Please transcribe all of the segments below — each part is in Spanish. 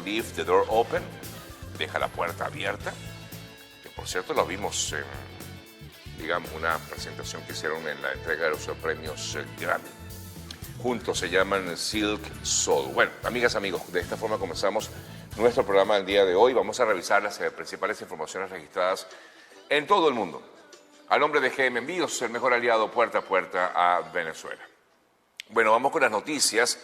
Leave the Door Open, deja la puerta abierta, que por cierto lo vimos en, digamos, una presentación que hicieron en la entrega de los premios Grammy. Juntos se llaman Silk Soul. Bueno, amigas, amigos, de esta forma comenzamos nuestro programa del día de hoy. Vamos a revisar las principales informaciones registradas en todo el mundo. A nombre de GM Envíos, el mejor aliado puerta a puerta a Venezuela. Bueno, vamos con las noticias.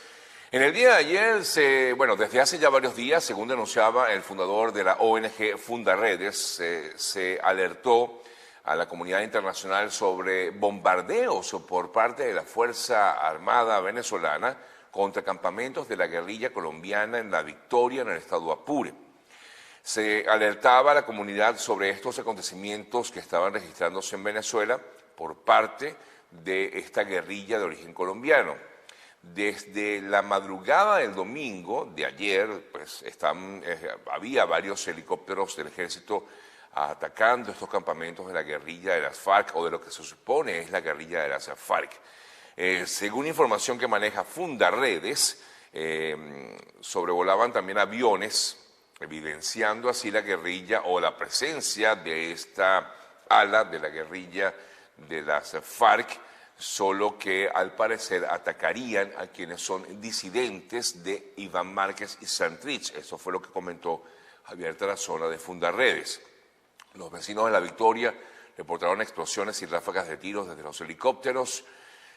En el día de ayer, desde hace ya varios días, según denunciaba el fundador de la ONG Fundaredes, se alertó a la comunidad internacional sobre bombardeos por parte de la Fuerza Armada venezolana contra campamentos de la guerrilla colombiana en La Victoria, en el estado Apure. Se alertaba a la comunidad sobre estos acontecimientos que estaban registrándose en Venezuela por parte de esta guerrilla de origen colombiano. Desde la madrugada del domingo de ayer, pues había varios helicópteros del ejército atacando estos campamentos de la guerrilla de las FARC, o de lo que se supone es la guerrilla de las FARC. Según información que maneja Fundaredes, sobrevolaban también aviones, evidenciando así la guerrilla o la presencia de esta ala de la guerrilla de las FARC, solo que al parecer atacarían a quienes son disidentes de Iván Márquez y Santrich. Eso fue lo que comentó Javier Tarazona de Fundaredes. Los vecinos de La Victoria reportaron explosiones y ráfagas de tiros desde los helicópteros.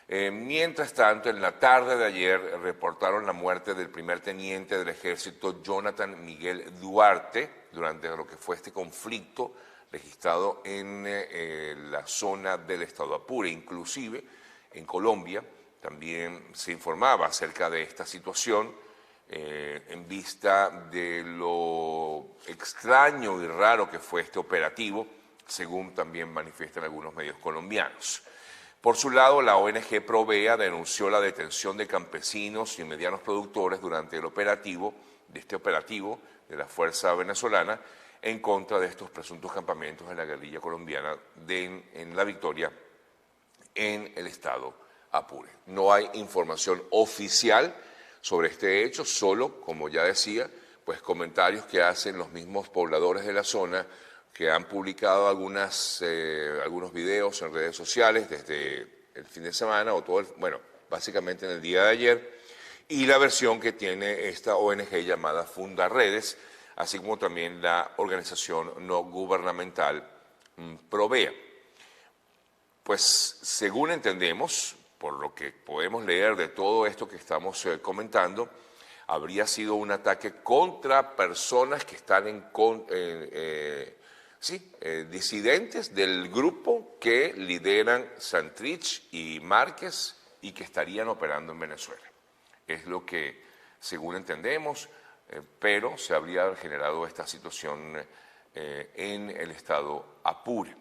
Mientras tanto, en la tarde de ayer reportaron la muerte del primer teniente del ejército Jonathan Miguel Duarte durante lo que fue este conflicto registrado en la zona del estado Apure. Inclusive en Colombia también se informaba acerca de esta situación en vista de lo extraño y raro que fue este operativo, según también manifiestan algunos medios colombianos. Por su lado, la ONG Provea denunció la detención de campesinos y medianos productores durante el operativo de la Fuerza Venezolana en contra de estos presuntos campamentos de la guerrilla colombiana en La Victoria, en el estado Apure. No hay información oficial sobre este hecho, solo, como ya decía, pues comentarios que hacen los mismos pobladores de la zona, que han publicado algunos videos en redes sociales desde el fin de semana, básicamente en el día de ayer, y la versión que tiene esta ONG llamada Fundaredes, así como también la organización no gubernamental Provea. Pues según entendemos, por lo que podemos leer de todo esto que estamos comentando, habría sido un ataque contra personas que están disidentes del grupo que lideran Santrich y Márquez y que estarían operando en Venezuela. Es lo que, según entendemos, pero se habría generado esta situación en el estado Apure.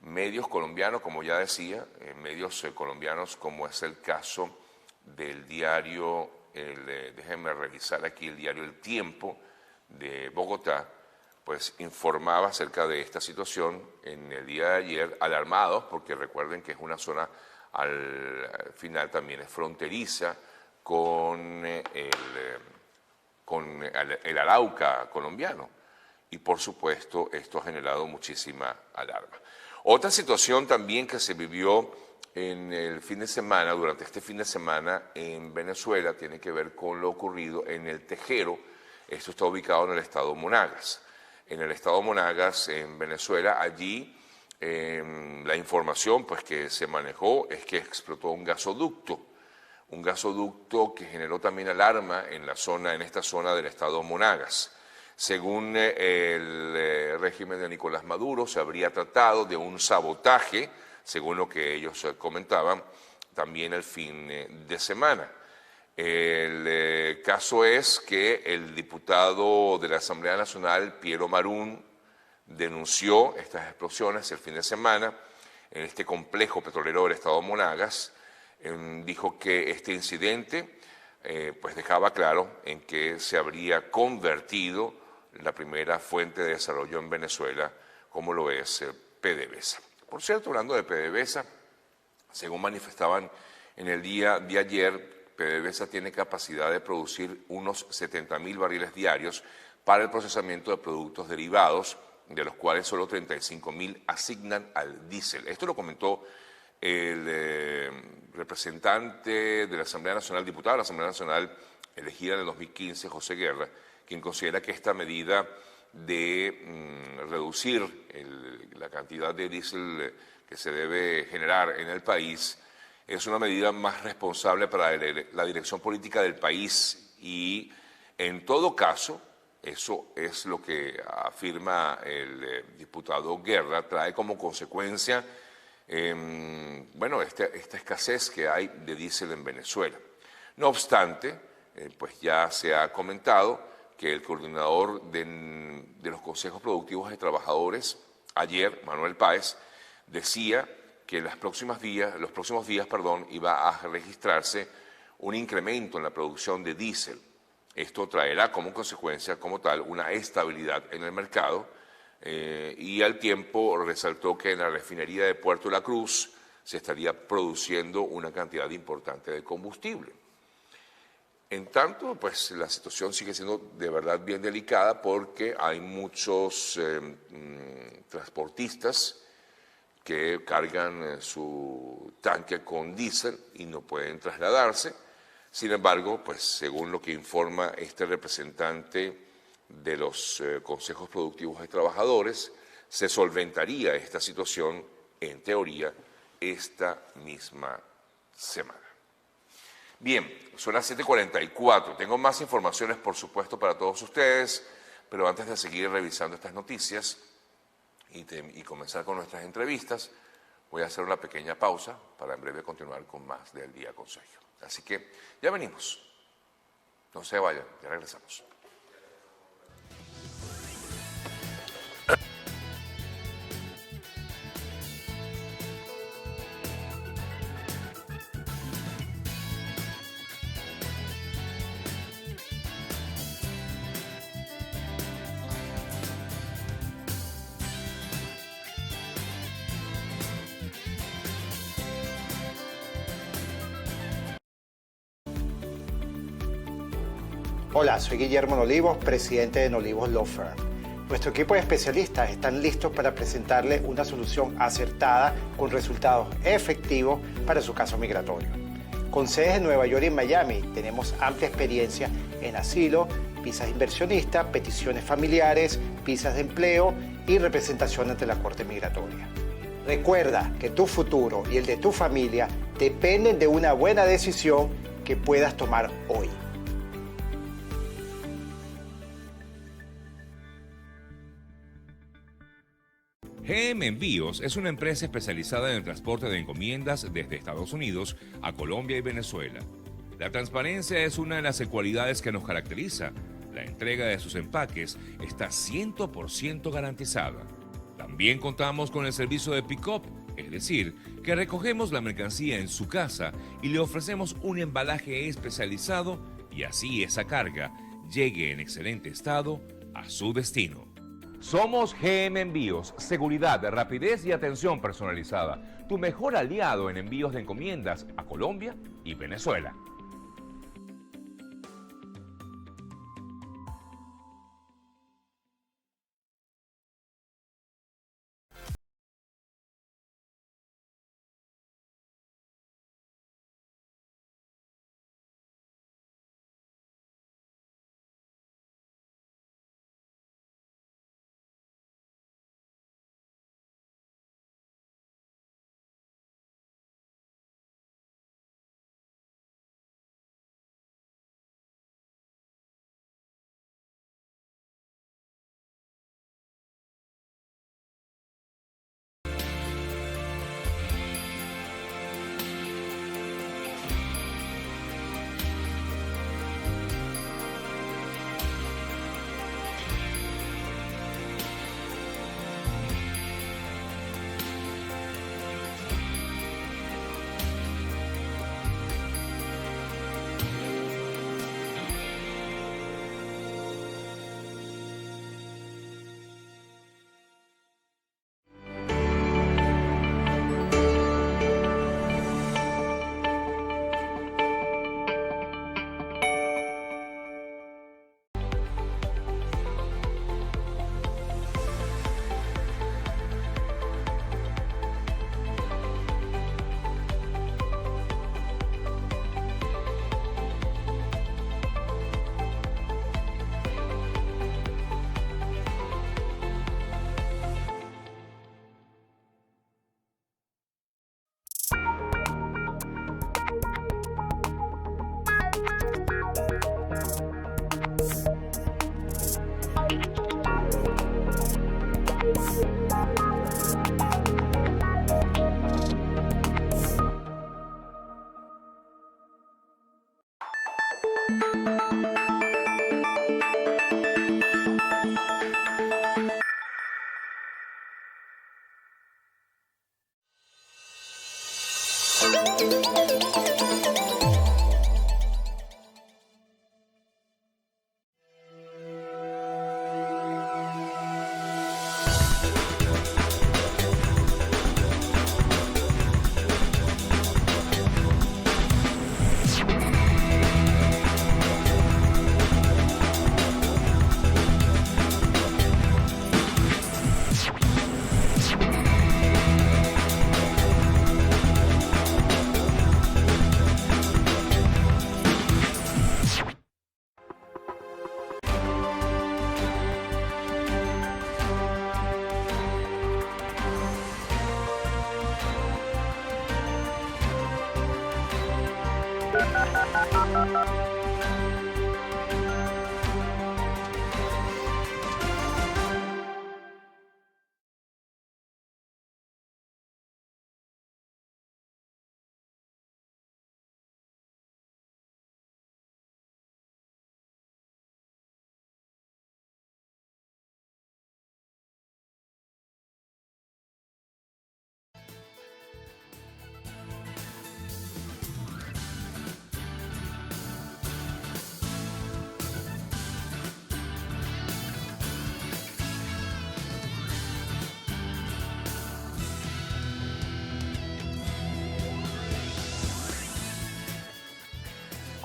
Medios colombianos, como ya decía, medios colombianos, como es el caso del diario, déjenme revisar aquí, el diario El Tiempo de Bogotá, pues informaba acerca de esta situación en el día de ayer, alarmados, porque recuerden que es una zona, al final también es fronteriza con el Arauca colombiano, y por supuesto esto ha generado muchísima alarma. Otra situación también que se vivió en el fin de semana, durante este fin de semana en Venezuela, tiene que ver con lo ocurrido en El Tejero. Esto está ubicado en el estado Monagas. En el estado Monagas, en Venezuela, allí la información pues, que se manejó es que explotó un gasoducto que generó también alarma en esta zona del estado Monagas. Según el régimen de Nicolás Maduro, se habría tratado de un sabotaje, según lo que ellos comentaban, también el fin de semana. El caso es que el diputado de la Asamblea Nacional, Piero Marún, denunció estas explosiones el fin de semana en este complejo petrolero del estado Monagas. Dijo que este incidente pues dejaba claro en que se habría convertido la primera fuente de desarrollo en Venezuela, como lo es PDVSA. Por cierto, hablando de PDVSA, según manifestaban en el día de ayer PDVSA tiene capacidad de producir unos 70.000 barriles diarios para el procesamiento de productos derivados, de los cuales solo 35.000 asignan al diésel. Esto lo comentó el representante de la Asamblea Nacional, diputado de la Asamblea Nacional elegida en el 2015, José Guerra, quien considera que esta medida de reducir la cantidad de diésel que se debe generar en el país es una medida más responsable para la dirección política del país y, en todo caso, eso es lo que afirma el diputado Guerra, trae como consecuencia esta escasez que hay de diésel en Venezuela. No obstante, pues ya se ha comentado que el coordinador de los consejos productivos de trabajadores, ayer, Manuel Páez, decía que los próximos días, iba a registrarse un incremento en la producción de diésel. Esto traerá como consecuencia, como tal, una estabilidad en el mercado y al tiempo resaltó que en la refinería de Puerto La Cruz se estaría produciendo una cantidad importante de combustible. En tanto, pues la situación sigue siendo de verdad bien delicada porque hay muchos transportistas que cargan su tanque con diésel y no pueden trasladarse. Sin embargo, pues según lo que informa este representante de los consejos productivos de trabajadores, se solventaría esta situación, en teoría, esta misma semana. Bien, son las 7:44. Tengo más informaciones, por supuesto, para todos ustedes, pero antes de seguir revisando estas noticias y comenzar con nuestras entrevistas, voy a hacer una pequeña pausa para en breve continuar con más del Día con Sergio. Así que ya venimos. No se vayan, ya regresamos. Hola, soy Guillermo Nolivos, presidente de Nolivos Law Firm. Nuestro equipo de especialistas están listos para presentarle una solución acertada con resultados efectivos para su caso migratorio. Con sedes en Nueva York y en Miami, tenemos amplia experiencia en asilo, visas inversionistas, peticiones familiares, visas de empleo y representación ante la Corte Migratoria. Recuerda que tu futuro y el de tu familia dependen de una buena decisión que puedas tomar hoy. GM Envíos es una empresa especializada en el transporte de encomiendas desde Estados Unidos a Colombia y Venezuela. La transparencia es una de las cualidades que nos caracteriza. La entrega de sus empaques está 100% garantizada. También contamos con el servicio de pick-up, es decir, que recogemos la mercancía en su casa y le ofrecemos un embalaje especializado y así esa carga llegue en excelente estado a su destino. Somos GM Envíos, seguridad, rapidez y atención personalizada. Tu mejor aliado en envíos de encomiendas a Colombia y Venezuela.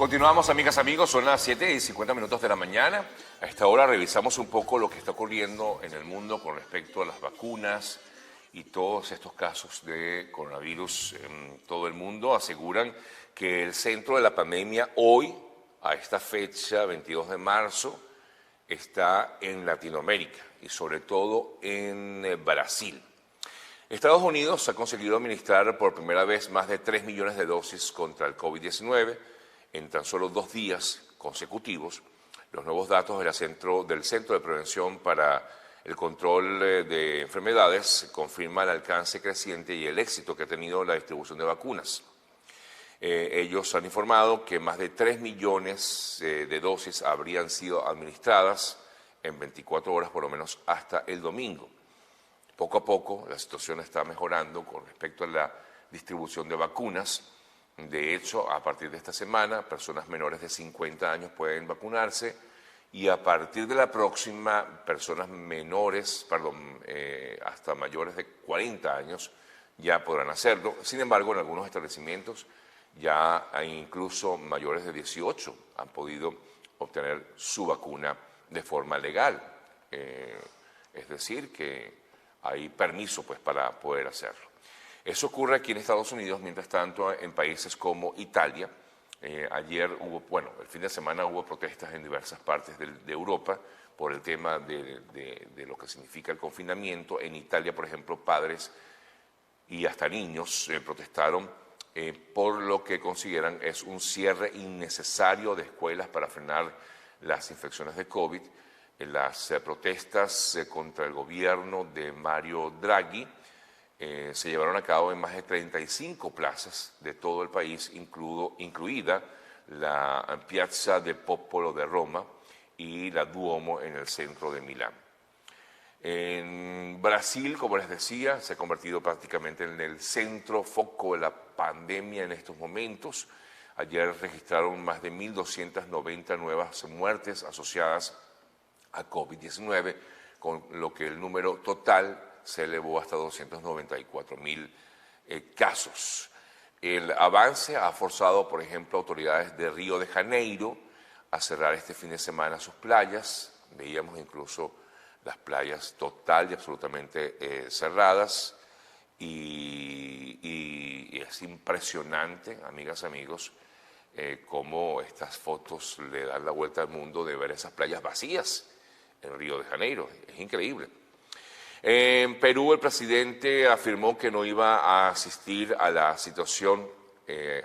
Continuamos, amigas, amigos, son las 7:50 de la mañana. A esta hora revisamos un poco lo que está ocurriendo en el mundo con respecto a las vacunas y todos estos casos de coronavirus en todo el mundo. Aseguran que el centro de la pandemia hoy, a esta fecha, 22 de marzo, está en Latinoamérica y sobre todo en Brasil. Estados Unidos ha conseguido administrar por primera vez más de 3 millones de dosis contra el COVID-19 en tan solo 2 días consecutivos. Los nuevos datos del Centro de Prevención para el Control de Enfermedades confirman el alcance creciente y el éxito que ha tenido la distribución de vacunas. Ellos han informado que más de 3 millones de dosis habrían sido administradas en 24 horas por lo menos hasta el domingo. Poco a poco la situación está mejorando con respecto a la distribución de vacunas. De hecho, a partir de esta semana, personas menores de 50 años pueden vacunarse y a partir de la próxima, personas hasta mayores de 40 años ya podrán hacerlo. Sin embargo, en algunos establecimientos ya hay incluso mayores de 18 han podido obtener su vacuna de forma legal. Es decir, que hay permiso para poder hacerlo. Eso ocurre aquí en Estados Unidos, mientras tanto en países como Italia. Ayer el fin de semana hubo protestas en diversas partes de Europa por el tema de lo que significa el confinamiento. En Italia, por ejemplo, padres y hasta niños protestaron por lo que consideran es un cierre innecesario de escuelas para frenar las infecciones de COVID. Las protestas contra el gobierno de Mario Draghi se llevaron a cabo en más de 35 plazas de todo el país, incluida la Piazza del Popolo de Roma y la Duomo en el centro de Milán. En Brasil, como les decía, se ha convertido prácticamente en el centro foco de la pandemia en estos momentos. Ayer registraron más de 1.290 nuevas muertes asociadas a COVID-19, con lo que el número total se elevó hasta 294.000 casos. El avance ha forzado, por ejemplo, autoridades de Río de Janeiro a cerrar este fin de semana sus playas. Veíamos incluso las playas total y absolutamente cerradas y es impresionante, amigas, amigos, cómo estas fotos le dan la vuelta al mundo de ver esas playas vacías en Río de Janeiro. Es increíble. En Perú, el presidente afirmó que no iba a asistir a la situación.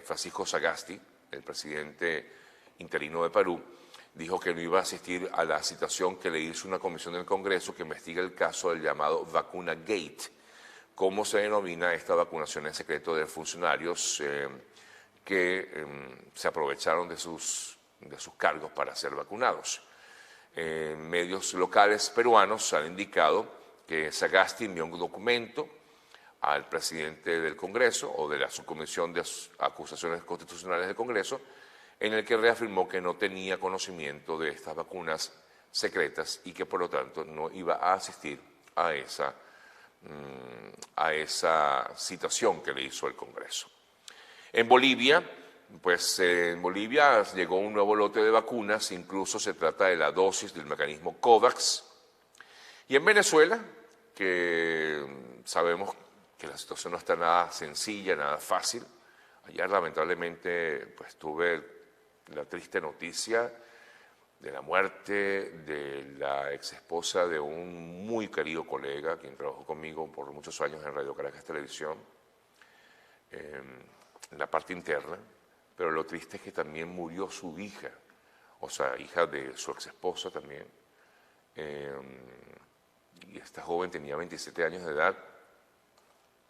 Francisco Sagasti, el presidente interino de Perú, dijo que no iba a asistir a la citación que le hizo una comisión del Congreso que investiga el caso del llamado Vacuna Gate, como se denomina esta vacunación en secreto de funcionarios que se aprovecharon de sus cargos para ser vacunados. Medios locales peruanos han indicado que Sagasti envió un documento al presidente del Congreso o de la Subcomisión de Acusaciones Constitucionales del Congreso, en el que reafirmó que no tenía conocimiento de estas vacunas secretas y que por lo tanto no iba a asistir a esa citación que le hizo el Congreso. En Bolivia, llegó un nuevo lote de vacunas, incluso se trata de la dosis del mecanismo COVAX. Y en Venezuela, que sabemos que la situación no está nada sencilla, nada fácil. Ayer lamentablemente tuve la triste noticia de la muerte de la exesposa de un muy querido colega, quien trabajó conmigo por muchos años en Radio Caracas Televisión, en la parte interna, pero lo triste es que también murió su hija, o sea, hija de su exesposa también. Y esta joven tenía 27 años de edad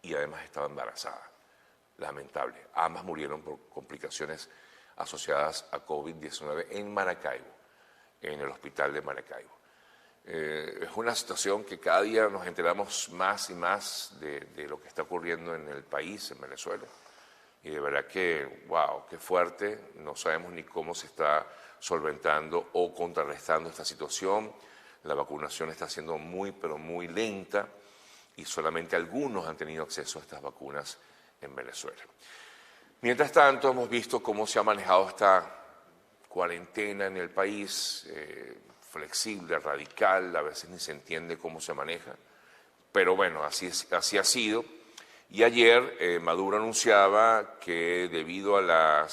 y además estaba embarazada. Lamentable. Ambas murieron por complicaciones asociadas a COVID-19 en Maracaibo, en el hospital de Maracaibo. Es una situación que cada día nos enteramos más y más de lo que está ocurriendo en el país, en Venezuela. Y de verdad que, wow, qué fuerte. No sabemos ni cómo se está solventando o contrarrestando esta situación. La vacunación está siendo muy, pero muy lenta y solamente algunos han tenido acceso a estas vacunas en Venezuela. Mientras tanto, hemos visto cómo se ha manejado esta cuarentena en el país, flexible, radical, a veces ni se entiende cómo se maneja, pero bueno, así ha sido. Y ayer Maduro anunciaba que debido a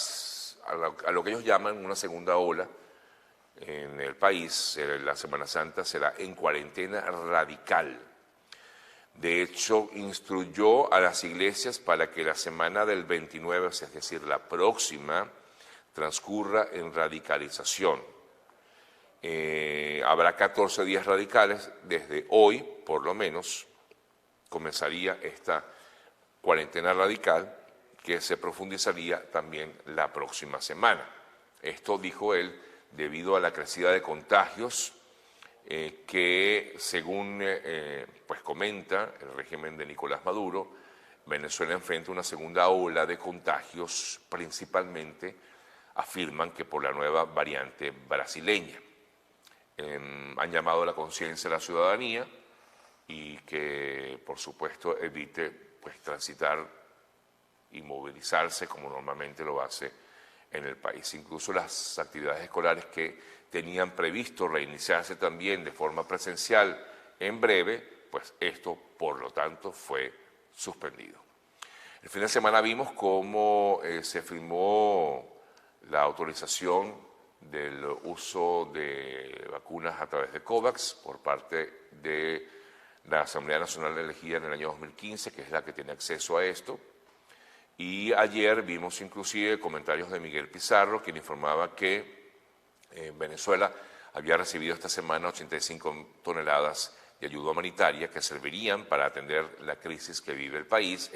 lo que ellos llaman una segunda ola en el país, la Semana Santa será en cuarentena radical. De hecho, instruyó a las iglesias para que la semana del 29, es decir, la próxima, transcurra en radicalización. Habrá 14 días radicales, desde hoy, por lo menos, comenzaría esta cuarentena radical que se profundizaría también la próxima semana. Esto, dijo él, debido a la crecida de contagios que, según pues comenta el régimen de Nicolás Maduro, Venezuela enfrenta una segunda ola de contagios, principalmente afirman que por la nueva variante brasileña. Han llamado a la conciencia de la ciudadanía y que, por supuesto, evite pues transitar y movilizarse como normalmente lo hace en el país. Incluso las actividades escolares que tenían previsto reiniciarse también de forma presencial en breve, pues esto, por lo tanto, fue suspendido. El fin de semana vimos cómo se firmó la autorización del uso de vacunas a través de COVAX por parte de la Asamblea Nacional elegida en el año 2015, que es la que tiene acceso a esto. Y ayer vimos inclusive comentarios de Miguel Pizarro, quien informaba que Venezuela había recibido esta semana 85 toneladas de ayuda humanitaria que servirían para atender la crisis que vive el país.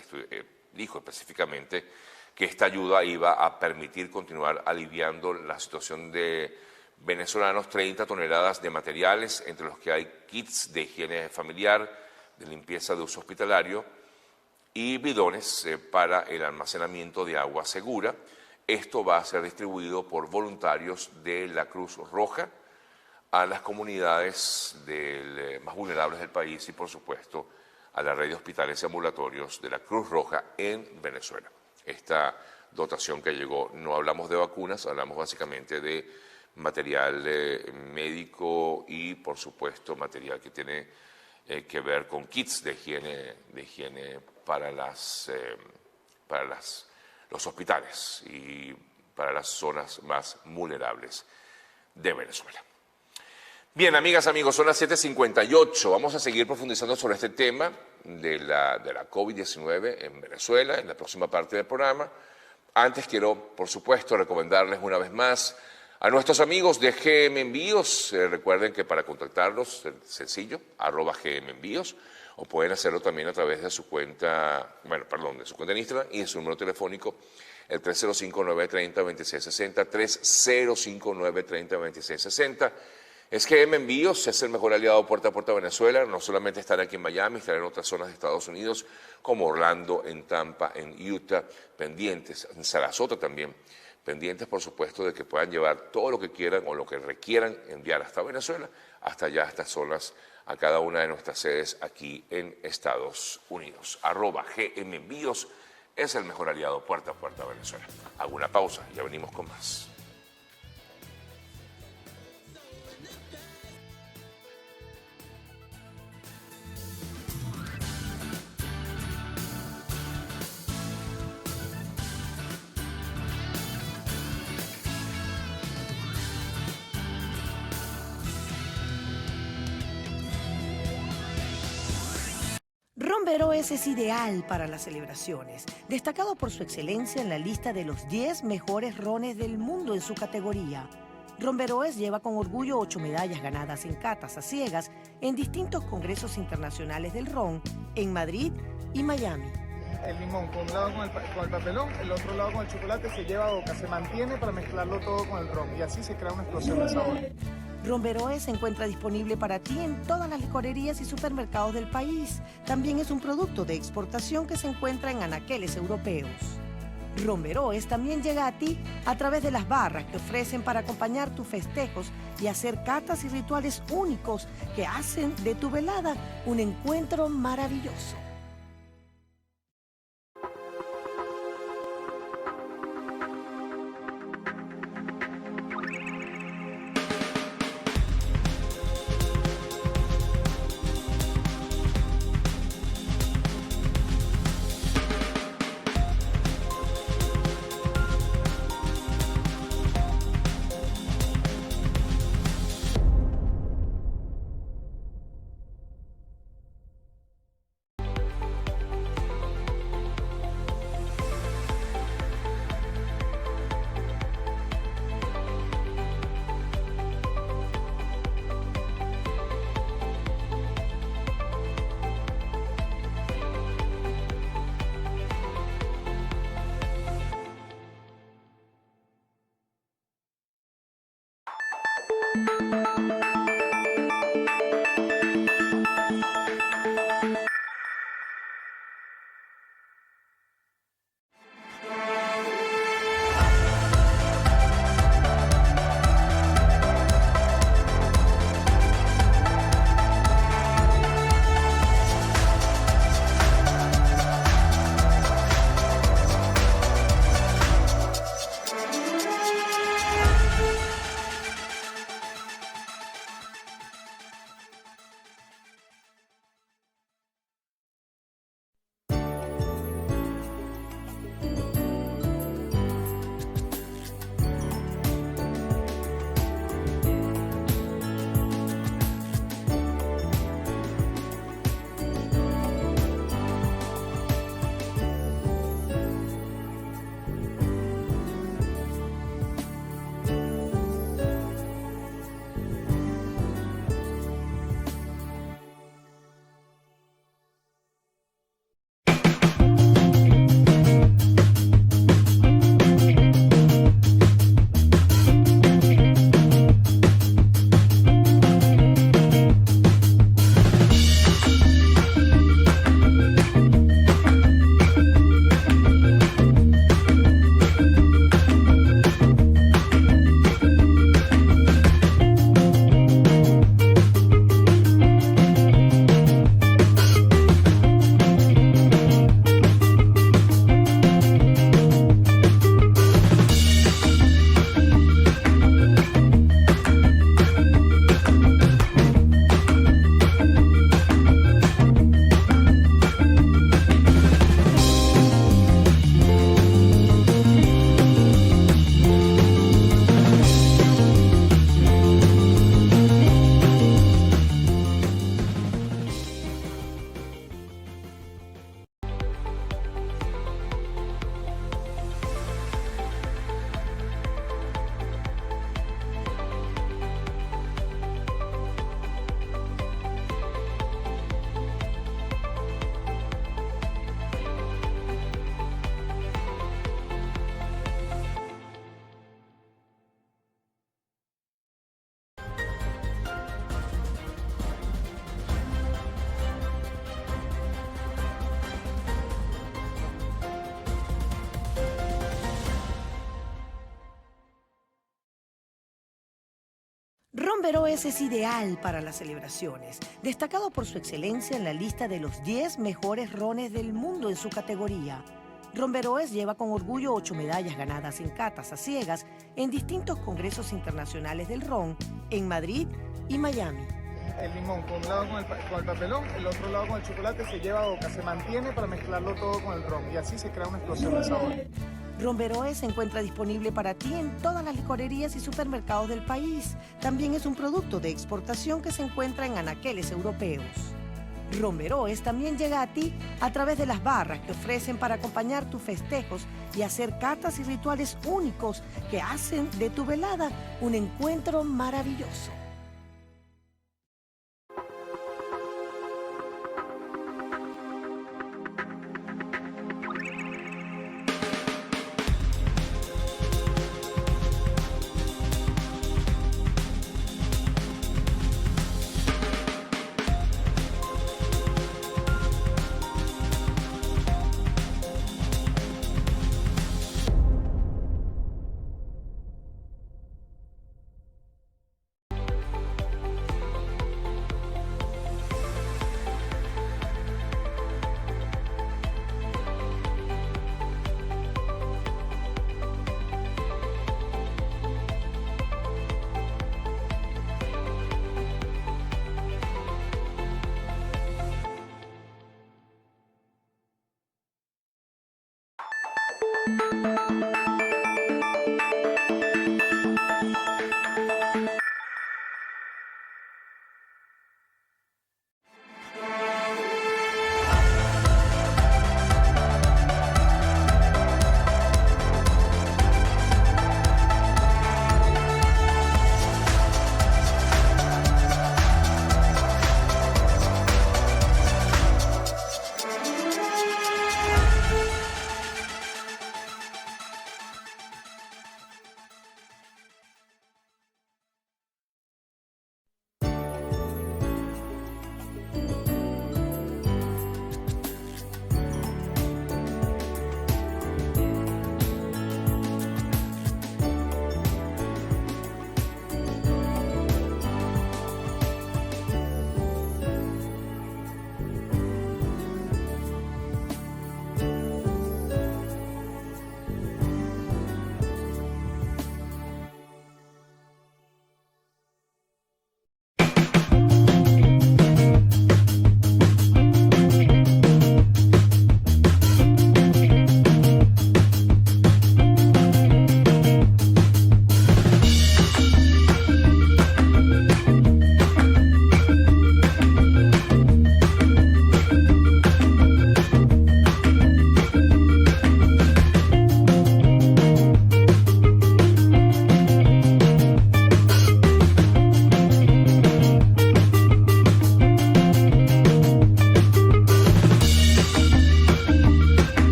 Dijo específicamente que esta ayuda iba a permitir continuar aliviando la situación de venezolanos, 30 toneladas de materiales, entre los que hay kits de higiene familiar, de limpieza de uso hospitalario y bidones para el almacenamiento de agua segura. Esto va a ser distribuido por voluntarios de la Cruz Roja a las comunidades más vulnerables del país y, por supuesto, a la red de hospitales y ambulatorios de la Cruz Roja en Venezuela. Esta dotación que llegó, no hablamos de vacunas, hablamos básicamente de material médico y, por supuesto, material que tiene que ver con kits de higiene para los hospitales y para las zonas más vulnerables de Venezuela. Bien, amigas, amigos, son las 7:58. Vamos a seguir profundizando sobre este tema de la COVID-19 en Venezuela en la próxima parte del programa. Antes quiero, por supuesto, recomendarles una vez más a nuestros amigos de GM Envíos. Recuerden que para contactarlos es sencillo, @GM Envíos, o pueden hacerlo también a través de su cuenta, de su cuenta en Instagram y de su número telefónico, el 305-930-2660, 305-930-2660. Es GM Envíos, es el mejor aliado puerta a puerta a Venezuela. No solamente están aquí en Miami, están en otras zonas de Estados Unidos, como Orlando, en Tampa, en Utah, pendientes, en Sarasota también, pendientes, por supuesto, de que puedan llevar todo lo que quieran o lo que requieran enviar hasta Venezuela, hasta allá, a estas zonas, a cada una de nuestras sedes aquí en Estados Unidos. @GM Envíos es el mejor aliado puerta a puerta a Venezuela. Hago una pausa y ya venimos con más. Ron Veroes es ideal para las celebraciones, destacado por su excelencia en la lista de los 10 mejores rones del mundo en su categoría. Ron Veroes lleva con orgullo 8 medallas ganadas en catas a ciegas en distintos congresos internacionales del ron en Madrid y Miami. El limón, con un lado con el papelón, el otro lado con el chocolate, se lleva a boca, se mantiene para mezclarlo todo con el ron y así se crea una explosión de sabor. Ron Veroes se encuentra disponible para ti en todas las licorerías y supermercados del país. También es un producto de exportación que se encuentra en anaqueles europeos. Ron Veroes también llega a ti a través de las barras que ofrecen para acompañar tus festejos y hacer catas y rituales únicos que hacen de tu velada un encuentro maravilloso. Ron Veroes es ideal para las celebraciones, destacado por su excelencia en la lista de los 10 mejores rones del mundo en su categoría. Ron Veroes lleva con orgullo 8 medallas ganadas en catas a ciegas en distintos congresos internacionales del ron en Madrid y Miami. El limón, con un lado con el papelón, el otro lado con el chocolate, se lleva a boca, se mantiene para mezclarlo todo con el ron y así se crea una explosión de sabor. Ron Veroes se encuentra disponible para ti en todas las licorerías y supermercados del país. También es un producto de exportación que se encuentra en anaqueles europeos. Ron Veroes también llega a ti a través de las barras que ofrecen para acompañar tus festejos y hacer catas y rituales únicos que hacen de tu velada un encuentro maravilloso.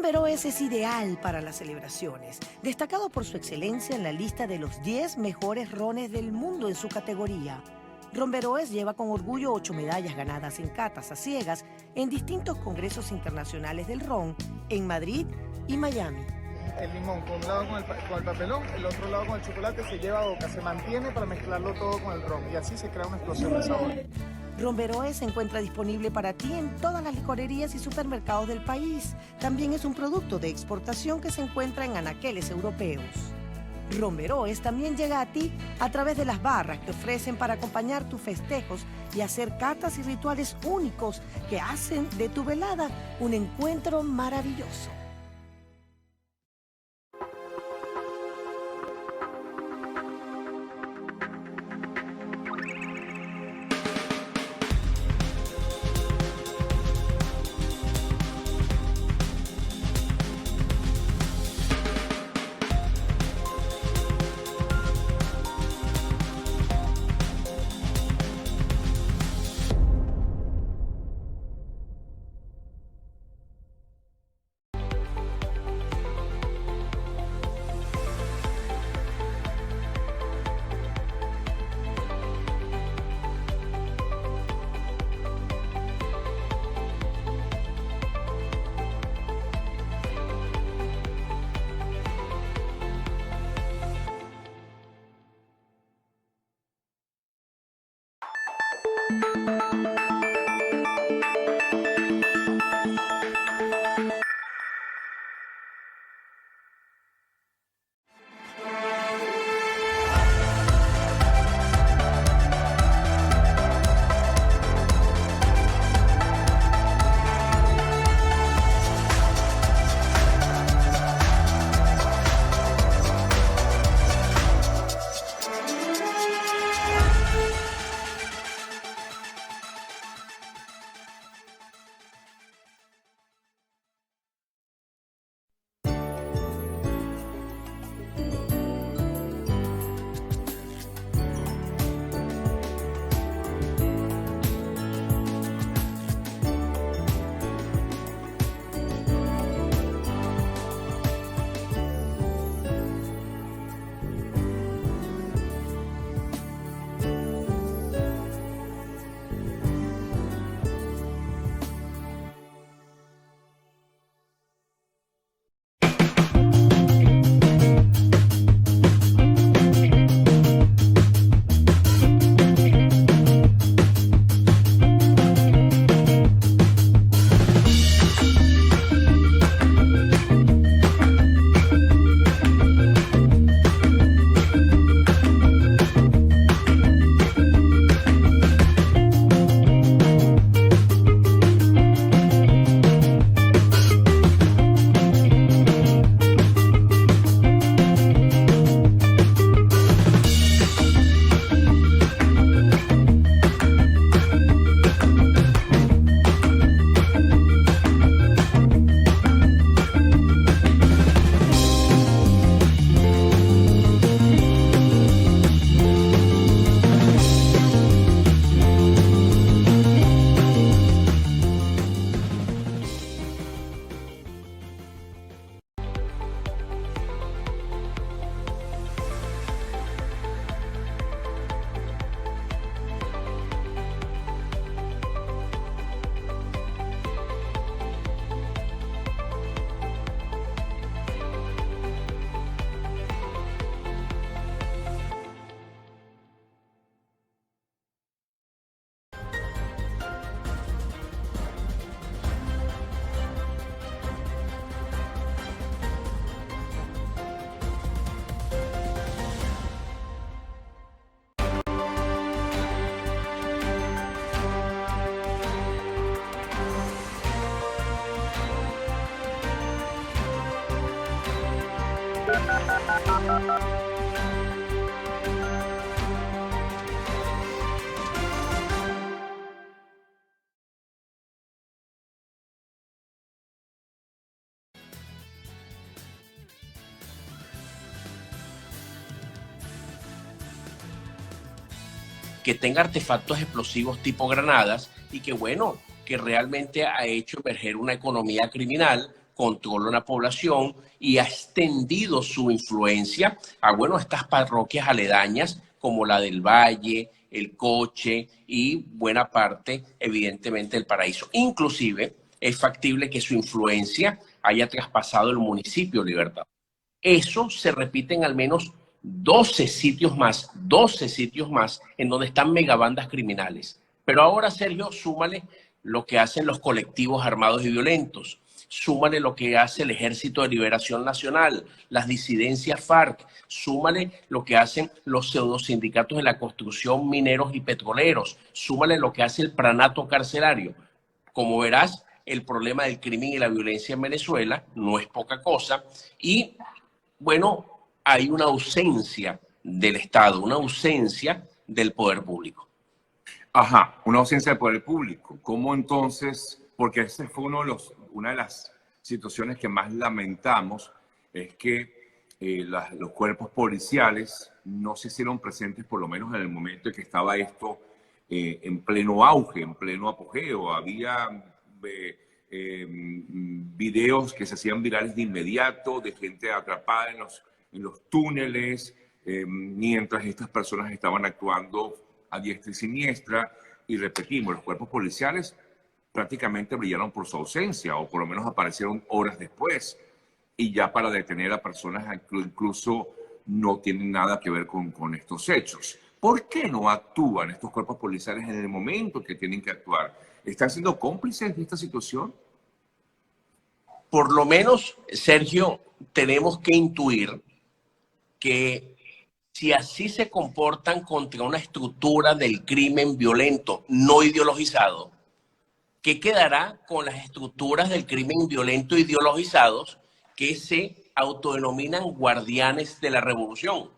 Romveroes es ideal para las celebraciones, destacado por su excelencia en la lista de los 10 mejores rones del mundo en su categoría. Romveroes lleva con orgullo 8 medallas ganadas en catas a ciegas en distintos congresos internacionales del ron en Madrid y Miami. El limón con un lado con el papelón, el otro lado con el chocolate se lleva a boca, se mantiene para mezclarlo todo con el ron y así se crea una explosión de sabor. Romveroes se encuentra disponible para ti en todas las licorerías y supermercados del país. También es un producto de exportación que se encuentra en anaqueles europeos. Romveroes también llega a ti a través de las barras que ofrecen para acompañar tus festejos y hacer catas y rituales únicos que hacen de tu velada un encuentro maravilloso. Que tenga artefactos explosivos tipo granadas y que, bueno, que realmente ha hecho emerger una economía criminal controla una población y ha extendido su influencia a, bueno, estas parroquias aledañas como la del Valle, el Coche y buena parte, evidentemente, del Paraíso. Inclusive, es factible que su influencia haya traspasado el municipio Libertad. Eso se repite en al menos 12 sitios más en donde están megabandas criminales. Pero ahora, Sergio, súmale lo que hacen los colectivos armados y violentos, súmale lo que hace el Ejército de Liberación Nacional, las disidencias FARC, súmale lo que hacen los pseudosindicatos de la construcción, mineros y petroleros, súmale lo que hace el pranato carcelario. Como verás, el problema del crimen y la violencia en Venezuela no es poca cosa y, bueno, hay una ausencia del Estado, una ausencia del poder público. Ajá, una ausencia de poder público. ¿Cómo entonces? Porque ese fue una de las situaciones que más lamentamos, es que los cuerpos policiales no se hicieron presentes, por lo menos en el momento en que estaba esto en pleno auge, en pleno apogeo. Había videos que se hacían virales de inmediato, de gente atrapada en los túneles, mientras estas personas estaban actuando a diestra y siniestra, y repetimos, los cuerpos policiales prácticamente brillaron por su ausencia, o por lo menos aparecieron horas después, y ya para detener a personas incluso no tienen nada que ver con estos hechos. ¿Por qué no actúan estos cuerpos policiales en el momento que tienen que actuar? ¿Están siendo cómplices de esta situación? Por lo menos, Sergio, tenemos que intuir que si así se comportan contra una estructura del crimen violento no ideologizado, ¿qué quedará con las estructuras del crimen violento ideologizados que se autodenominan guardianes de la revolución?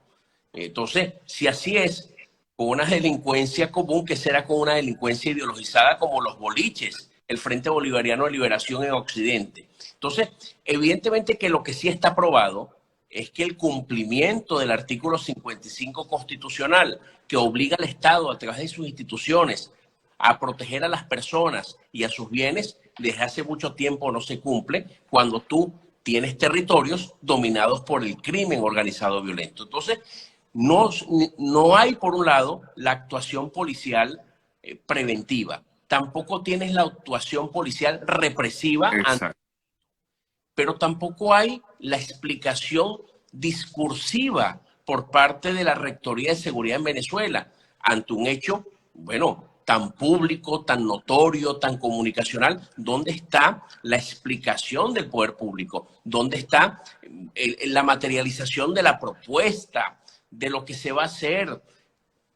Entonces, si así es, con una delincuencia común, ¿qué será con una delincuencia ideologizada como los boliches, el Frente Bolivariano de Liberación en Occidente? Entonces, evidentemente que lo que sí está probado es que el cumplimiento del artículo 55 constitucional, que obliga al Estado a través de sus instituciones a proteger a las personas y a sus bienes, desde hace mucho tiempo no se cumple cuando tú tienes territorios dominados por el crimen organizado violento. Entonces, no hay, por un lado, la actuación policial preventiva. Tampoco tienes la actuación policial represiva. Pero tampoco hay la explicación discursiva por parte de la Rectoría de Seguridad en Venezuela ante un hecho, bueno, tan público, tan notorio, tan comunicacional. ¿Dónde está la explicación del poder público? ¿Dónde está la materialización de la propuesta, de lo que se va a hacer?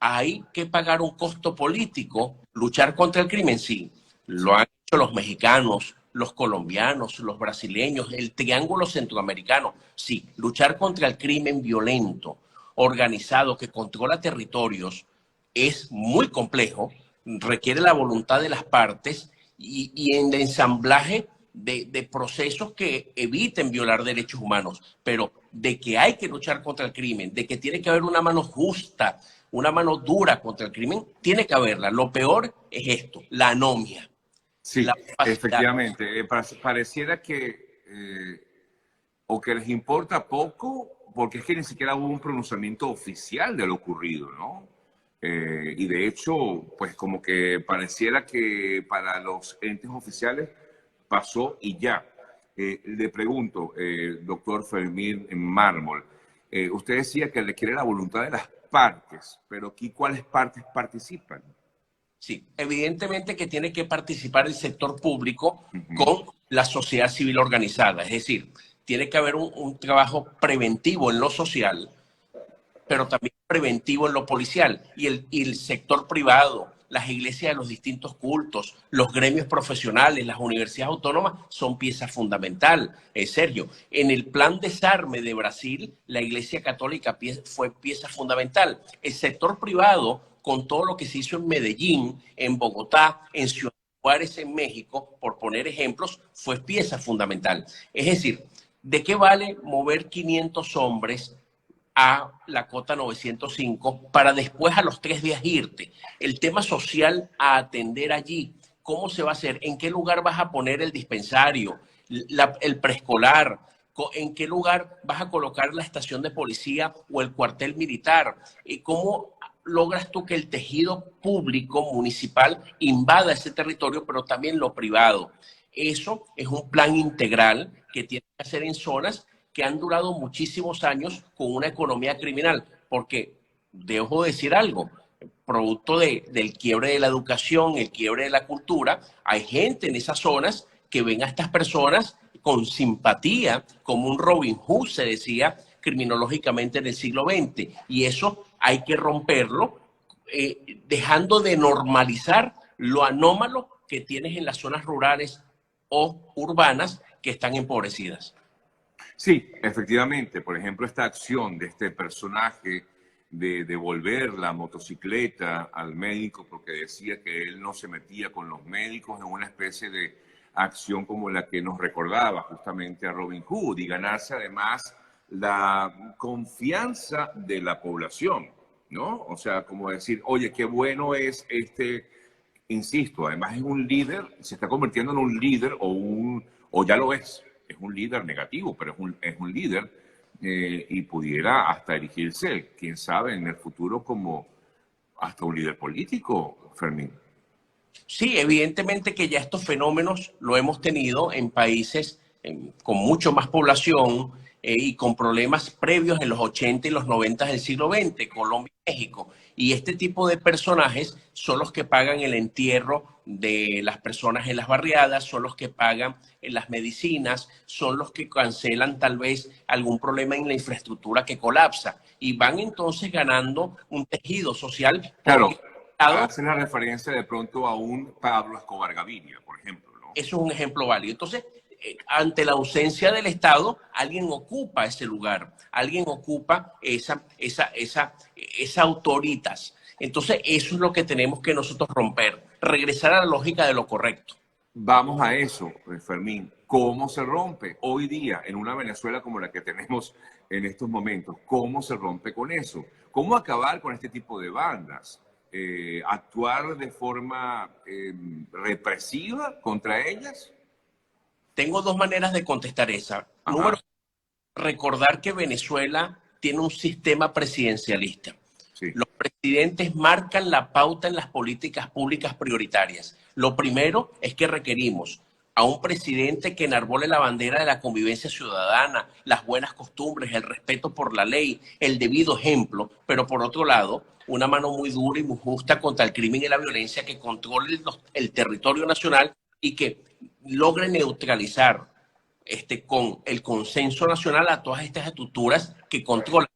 Hay que pagar un costo político. Luchar contra el crimen, sí. Lo han hecho los mexicanos, los colombianos, los brasileños, el triángulo centroamericano. Sí, luchar contra el crimen violento, organizado, que controla territorios, es muy complejo, requiere la voluntad de las partes y en el ensamblaje de procesos que eviten violar derechos humanos. Pero de que hay que luchar contra el crimen, de que tiene que haber una mano justa, una mano dura contra el crimen, tiene que haberla. Lo peor es esto, la anomia. Sí, efectivamente. Pareciera que o que les importa poco, porque es que ni siquiera hubo un pronunciamiento oficial de lo ocurrido, ¿no? Y de hecho, pues como que pareciera que para los entes oficiales pasó y ya. Le pregunto, doctor Fermín Mármol, usted decía que requiere la voluntad de las partes, pero aquí ¿cuáles partes participan? Sí, evidentemente que tiene que participar el sector público con la sociedad civil organizada. Es decir, tiene que haber un trabajo preventivo en lo social, pero también preventivo en lo policial. Y el sector privado, las iglesias de los distintos cultos, los gremios profesionales, las universidades autónomas son pieza fundamental. Sergio, en el plan desarme de Brasil, la Iglesia Católica fue pieza fundamental. El sector privado, con todo lo que se hizo en Medellín, en Bogotá, en Ciudad Juárez, en México, por poner ejemplos, fue pieza fundamental. Es decir, ¿de qué vale mover 500 hombres a la cota 905 para después a los 3 días irte? El tema social a atender allí, ¿cómo se va a hacer? ¿En qué lugar vas a poner el dispensario? el preescolar, en qué lugar vas a colocar la estación de policía o el cuartel militar, y cómo logras tú que el tejido público municipal invada ese territorio, pero también lo privado. Eso es un plan integral que tiene que hacer en zonas que han durado muchísimos años con una economía criminal, porque dejo de decir algo, producto del quiebre de la educación, el quiebre de la cultura, hay gente en esas zonas que ven a estas personas con simpatía, como un Robin Hood, se decía criminológicamente en el siglo XX, y eso hay que romperlo, dejando de normalizar lo anómalo que tienes en las zonas rurales o urbanas que están empobrecidas. Sí, efectivamente. Por ejemplo, esta acción de este personaje de devolver la motocicleta al médico porque decía que él no se metía con los médicos, en una especie de acción como la que nos recordaba justamente a Robin Hood, y ganarse además la confianza de la población, ¿no? O sea, como decir, oye, qué bueno es este, insisto, además es un líder, se está convirtiendo en un líder o ya lo es un líder negativo, pero es un líder y pudiera hasta erigirse, quién sabe, en el futuro como hasta un líder político, Fermín. Sí, evidentemente que ya estos fenómenos lo hemos tenido en países con mucho más población y con problemas previos en los 80 y los 90 del siglo XX, Colombia y México. Y este tipo de personajes son los que pagan el entierro de las personas en las barriadas, son los que pagan las medicinas, son los que cancelan tal vez algún problema en la infraestructura que colapsa. Y van entonces ganando un tejido social. Claro, hacen la referencia de pronto a un Pablo Escobar Gaviria, por ejemplo, ¿no? Eso es un ejemplo válido. Entonces, ante la ausencia del Estado, alguien ocupa ese lugar, alguien ocupa esa autoritas. Entonces, eso es lo que tenemos que nosotros romper, regresar a la lógica de lo correcto. Vamos a eso, Fermín. ¿Cómo se rompe hoy día en una Venezuela como la que tenemos en estos momentos? ¿Cómo se rompe con eso? ¿Cómo acabar con este tipo de bandas? ¿Actuar de forma represiva contra ellas? Tengo dos maneras de contestar esa. Número, recordar que Venezuela tiene un sistema presidencialista. Sí. Los presidentes marcan la pauta en las políticas públicas prioritarias. Lo primero es que requerimos a un presidente que enarbole la bandera de la convivencia ciudadana, las buenas costumbres, el respeto por la ley, el debido ejemplo, pero por otro lado, una mano muy dura y muy justa contra el crimen y la violencia, que controle el territorio nacional y que logre neutralizar con el consenso nacional a todas estas estructuras que controlan.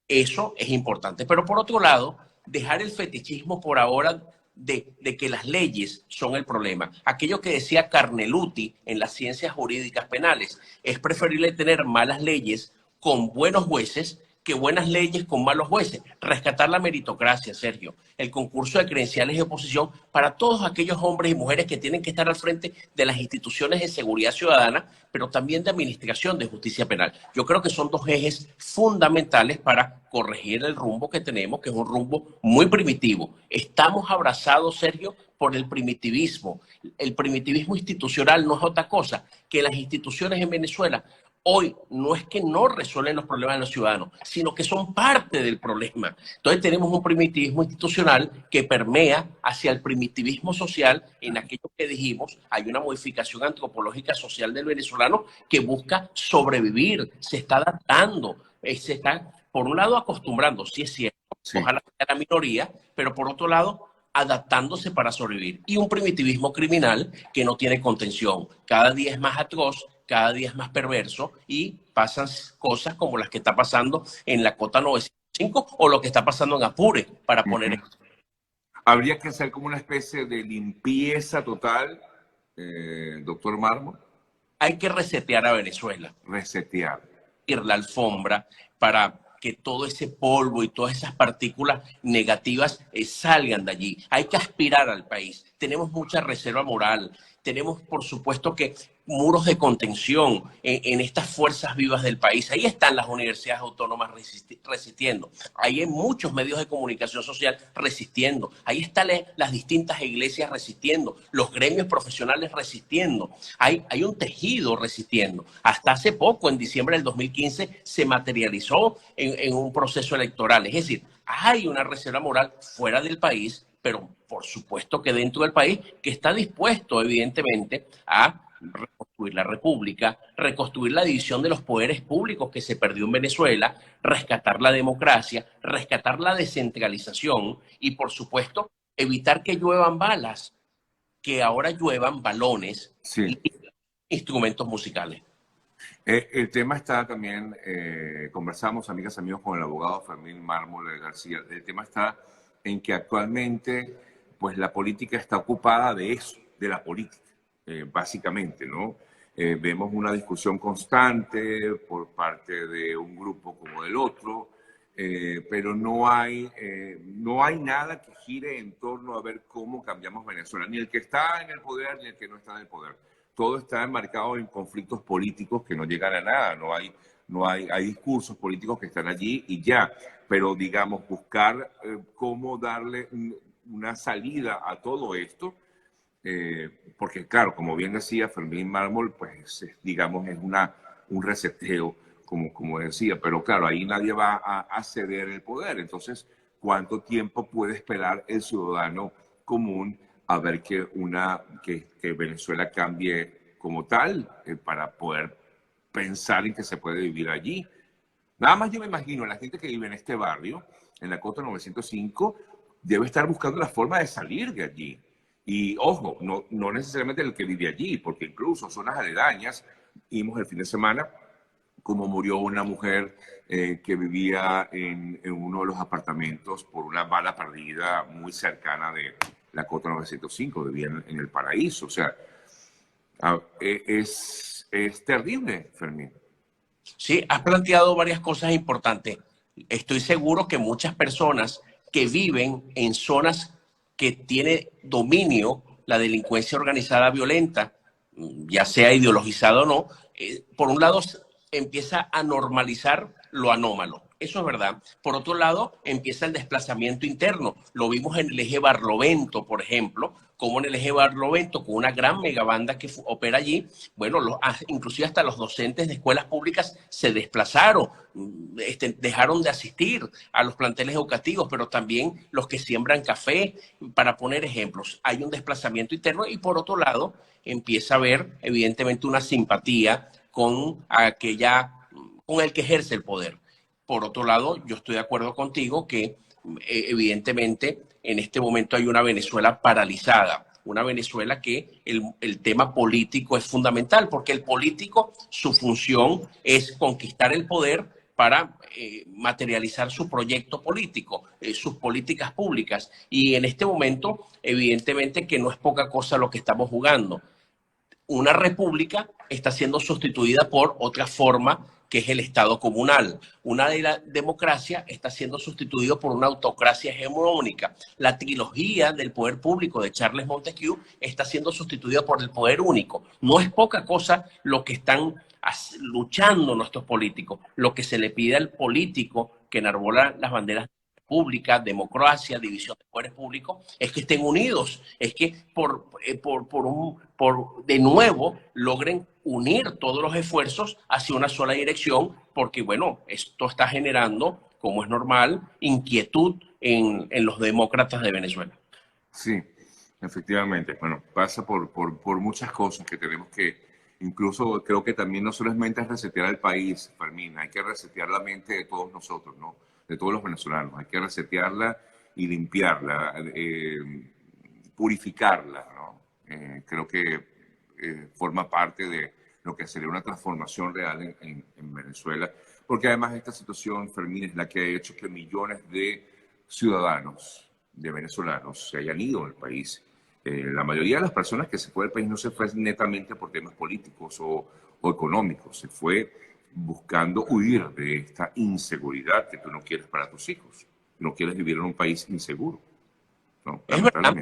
Eso es importante. Pero por otro lado, dejar el fetichismo por ahora de que las leyes son el problema. Aquello que decía Carneluti en las ciencias jurídicas penales, es preferible tener malas leyes con buenos jueces que buenas leyes con malos jueces. Rescatar la meritocracia, Sergio, el concurso de credenciales de oposición para todos aquellos hombres y mujeres que tienen que estar al frente de las instituciones de seguridad ciudadana, pero también de administración de justicia penal. Yo creo que son dos ejes fundamentales para corregir el rumbo que tenemos, que es un rumbo muy primitivo. Estamos abrazados, Sergio, por el primitivismo. El primitivismo institucional no es otra cosa que las instituciones en Venezuela hoy no es que no resuelven los problemas de los ciudadanos, sino que son parte del problema. Entonces tenemos un primitivismo institucional que permea hacia el primitivismo social. En aquello que dijimos, hay una modificación antropológica social del venezolano que busca sobrevivir, se está adaptando, se está, por un lado, acostumbrando, sí es cierto, sí, ojalá sea la minoría, pero por otro lado, adaptándose para sobrevivir. Y un primitivismo criminal que no tiene contención. Cada día es más atroz, cada día es más perverso y pasan cosas como las que está pasando en la Cota 905 o lo que está pasando en Apure, para poner... ¿Habría que hacer como una especie de limpieza total, doctor Mármol? Hay que resetear a Venezuela. Resetear. Ir la alfombra para que todo ese polvo y todas esas partículas negativas salgan de allí. Hay que aspirar al país. Tenemos mucha reserva moral. tenemos por supuesto que muros de contención en estas fuerzas vivas del país. Ahí están las universidades autónomas resistiendo, ahí hay muchos medios de comunicación social resistiendo, ahí están las distintas iglesias resistiendo, los gremios profesionales resistiendo, hay un tejido resistiendo. Hasta hace poco, en diciembre del 2015, se materializó en un proceso electoral. Es decir, hay una reserva moral fuera del país, pero por supuesto que dentro del país, que está dispuesto evidentemente a reconstruir la república, reconstruir la división de los poderes públicos que se perdió en Venezuela, rescatar la democracia, rescatar la descentralización y por supuesto evitar que lluevan balas, que ahora lluevan balones Sí. y instrumentos musicales. El tema está también, conversamos, amigas, amigos, con el abogado Fermín Mármol García. El tema está en que actualmente, pues la política está ocupada de eso, de la política, básicamente, ¿no? Vemos una discusión constante por parte de un grupo como del otro, pero no hay nada que gire en torno a ver cómo cambiamos Venezuela, ni el que está en el poder ni el que no está en el poder. Todo está enmarcado en conflictos políticos que no llegan a nada, hay discursos políticos que están allí y ya, pero digamos, buscar cómo darle una salida a todo esto, porque claro, como bien decía Fermín Mármol, pues digamos es un reseteo, como decía, pero claro, ahí nadie va a ceder el poder, entonces, ¿cuánto tiempo puede esperar el ciudadano común a ver que Venezuela cambie como tal para poder pensar en que se puede vivir allí? Nada más yo me imagino, la gente que vive en este barrio, en la Cota 905, debe estar buscando la forma de salir de allí. Y ojo, no necesariamente el que vive allí, porque incluso zonas aledañas, vimos el fin de semana cómo murió una mujer que vivía en uno de los apartamentos por una bala perdida muy cercana de la Cota 905, vivía en el Paraíso. O sea, es terrible, Fermín. Sí, has planteado varias cosas importantes. Estoy seguro que muchas personas que viven en zonas que tiene dominio la delincuencia organizada violenta, ya sea ideologizada o no, por un lado empieza a normalizar lo anómalo. Eso es verdad. Por otro lado, empieza el desplazamiento interno. Lo vimos en el eje Barlovento, por ejemplo, como en el eje Barlovento, con una gran megabanda que opera allí, bueno, inclusive hasta los docentes de escuelas públicas se desplazaron, dejaron de asistir a los planteles educativos, pero también los que siembran café, para poner ejemplos. Hay un desplazamiento interno y por otro lado empieza a haber evidentemente una simpatía con el que ejerce el poder. Por otro lado, yo estoy de acuerdo contigo que evidentemente en este momento hay una Venezuela paralizada, una Venezuela que el tema político es fundamental, porque el político, su función es conquistar el poder para materializar su proyecto político, sus políticas públicas. Y en este momento, evidentemente que no es poca cosa lo que estamos jugando. Una república está siendo sustituida por otra forma que es el Estado comunal. Una de la democracia está siendo sustituido por una autocracia hegemónica. La trilogía del poder público de Charles Montesquieu está siendo sustituida por el poder único. No es poca cosa lo que están luchando nuestros políticos. Lo que se le pide al político que enarbola las banderas pública, democracia, división de poderes públicos, es que estén unidos, es que de nuevo logren unir todos los esfuerzos hacia una sola dirección, porque bueno, esto está generando, como es normal, inquietud en los demócratas de Venezuela. Sí, efectivamente. Bueno, pasa por muchas cosas que tenemos que, incluso creo que también no solamente es resetear el país, Fermín, hay que resetear la mente de todos nosotros, ¿no? De todos los venezolanos. Hay que resetearla y limpiarla, purificarla, ¿no? Creo que forma parte de lo que sería una transformación real en Venezuela, porque además esta situación, Fermín, es la que ha hecho que millones de ciudadanos, de venezolanos, se hayan ido del país. La mayoría de las personas que se fue del país no se fue netamente por temas políticos o económicos, se fue buscando huir de esta inseguridad que tú no quieres para tus hijos. No quieres vivir en un país inseguro, ¿no? Es verdad.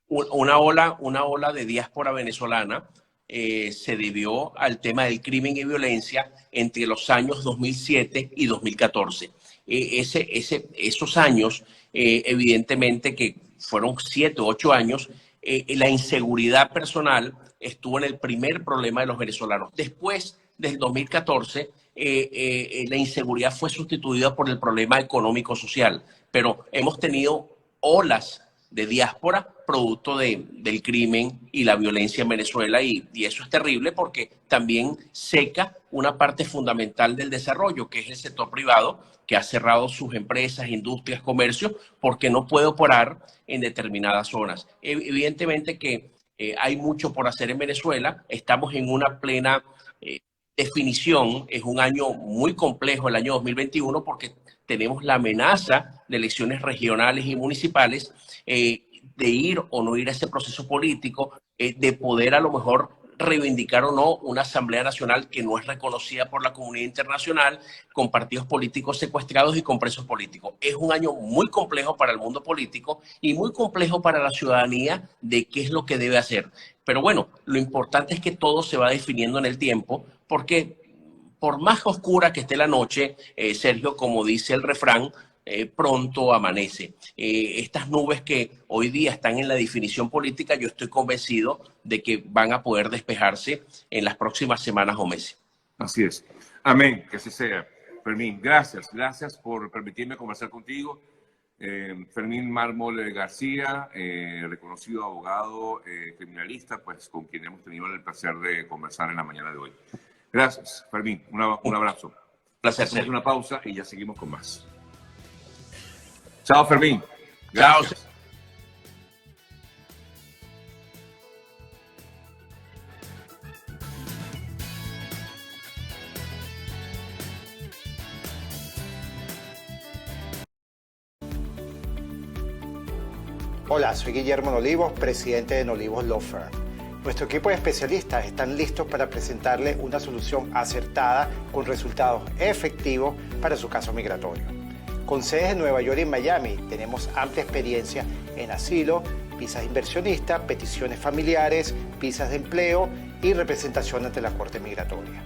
una ola de diáspora venezolana se debió al tema del crimen y violencia entre los años 2007 y 2014. Esos años, evidentemente que fueron 7 u 8 años, la inseguridad personal estuvo en el primer problema de los venezolanos. Después del 2014, la inseguridad fue sustituida por el problema económico-social, pero hemos tenido olas de diáspora producto del crimen y la violencia en Venezuela y eso es terrible porque también seca una parte fundamental del desarrollo, que es el sector privado, que ha cerrado sus empresas, industrias, comercios, porque no puede operar en determinadas zonas. Evidentemente que hay mucho por hacer en Venezuela, estamos en una plena definición, es un año muy complejo el año 2021 porque tenemos la amenaza de elecciones regionales y municipales, de ir o no ir a ese proceso político, de poder a lo mejor reivindicar o no una Asamblea Nacional que no es reconocida por la comunidad internacional, con partidos políticos secuestrados y con presos políticos. Es un año muy complejo para el mundo político y muy complejo para la ciudadanía de qué es lo que debe hacer. Pero bueno, lo importante es que todo se va definiendo en el tiempo, porque por más oscura que esté la noche, Sergio, como dice el refrán, pronto amanece. Estas nubes que hoy día están en la definición política, yo estoy convencido de que van a poder despejarse en las próximas semanas o meses. Así es. Amén, que así sea. Fermín, gracias. Gracias por permitirme conversar contigo. Fermín Mármol García, reconocido abogado criminalista, pues con quien hemos tenido el placer de conversar en la mañana de hoy. Gracias, Fermín. Un abrazo. Placer. Hacemos una pausa y ya seguimos con más. Chao, Fermín. Gracias. Chao. Hola, soy Guillermo Nolivos, presidente de Nolivos Law Firm. Nuestro equipo de especialistas están listos para presentarle una solución acertada con resultados efectivos para su caso migratorio. Con sedes en Nueva York y Miami, tenemos amplia experiencia en asilo, visas inversionistas, peticiones familiares, visas de empleo y representación ante la Corte Migratoria.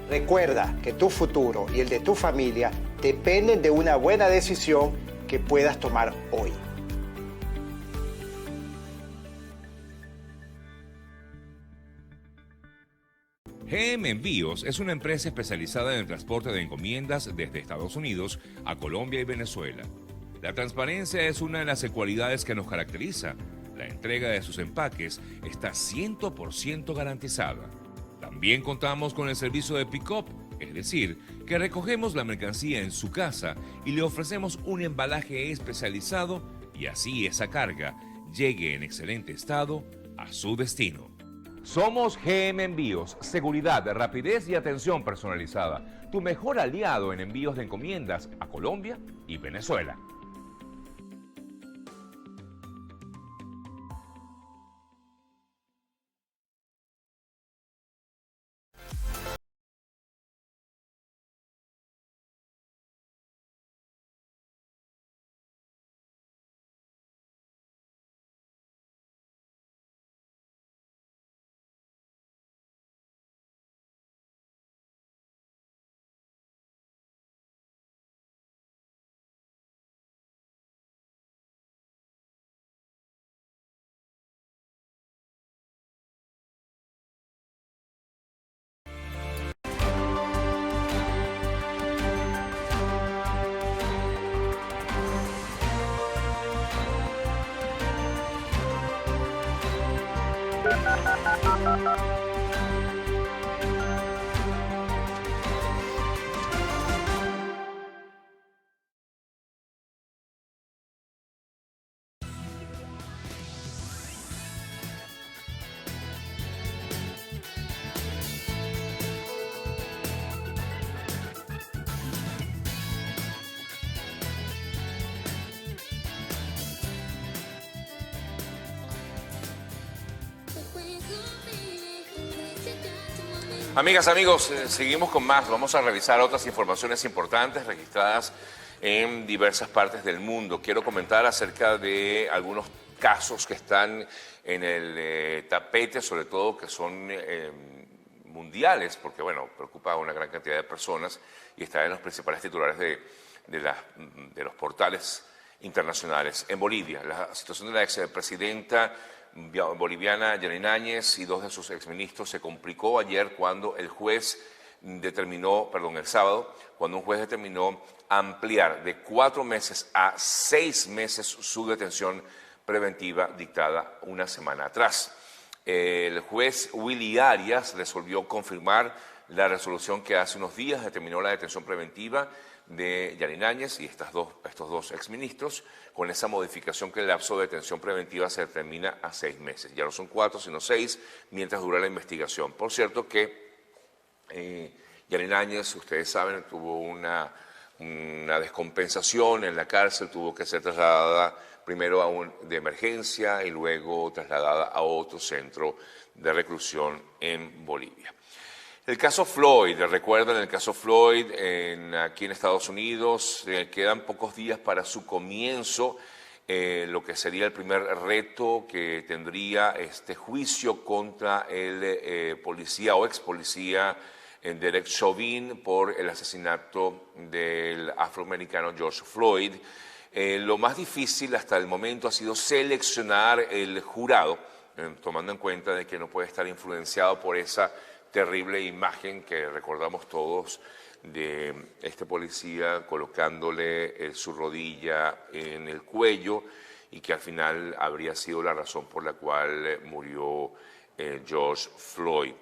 Recuerda que tu futuro y el de tu familia dependen de una buena decisión que puedas tomar hoy. GM Envíos es una empresa especializada en el transporte de encomiendas desde Estados Unidos a Colombia y Venezuela. La transparencia es una de las cualidades que nos caracteriza. La entrega de sus empaques está 100% garantizada. También contamos con el servicio de pick-up, es decir, que recogemos la mercancía en su casa y le ofrecemos un embalaje especializado y así esa carga llegue en excelente estado a su destino. Somos GM Envíos, seguridad, rapidez y atención personalizada. Tu mejor aliado en envíos de encomiendas a Colombia y Venezuela. Amigas, amigos, seguimos con más. Vamos a revisar otras informaciones importantes registradas en diversas partes del mundo. Quiero comentar acerca de algunos casos que están en el tapete, sobre todo que son mundiales, porque bueno, preocupa a una gran cantidad de personas y está en los principales titulares de los portales internacionales. En Bolivia, la situación de la expresidenta boliviana Yanine Áñez y dos de sus exministros se complicó ayer cuando el sábado, cuando un juez determinó ampliar de 4 meses a 6 meses su detención preventiva dictada una semana atrás. El juez Willy Arias resolvió confirmar la resolución que hace unos días determinó la detención preventiva de Yanine Áñez y estos dos exministros, con esa modificación que el lapso de detención preventiva se determina a 6 meses. Ya no son 4, sino 6, mientras dura la investigación. Por cierto que Yanine Áñez, ustedes saben, tuvo una descompensación en la cárcel, tuvo que ser trasladada primero de emergencia y luego trasladada a otro centro de reclusión en Bolivia. El caso Floyd, recuerdan el caso Floyd aquí en Estados Unidos, quedan pocos días para su comienzo, lo que sería el primer reto que tendría este juicio contra el policía o ex policía Derek Chauvin por el asesinato del afroamericano George Floyd. Lo más difícil hasta el momento ha sido seleccionar el jurado, tomando en cuenta de que no puede estar influenciado por esa terrible imagen que recordamos todos de este policía colocándole su rodilla en el cuello y que al final habría sido la razón por la cual murió George Floyd.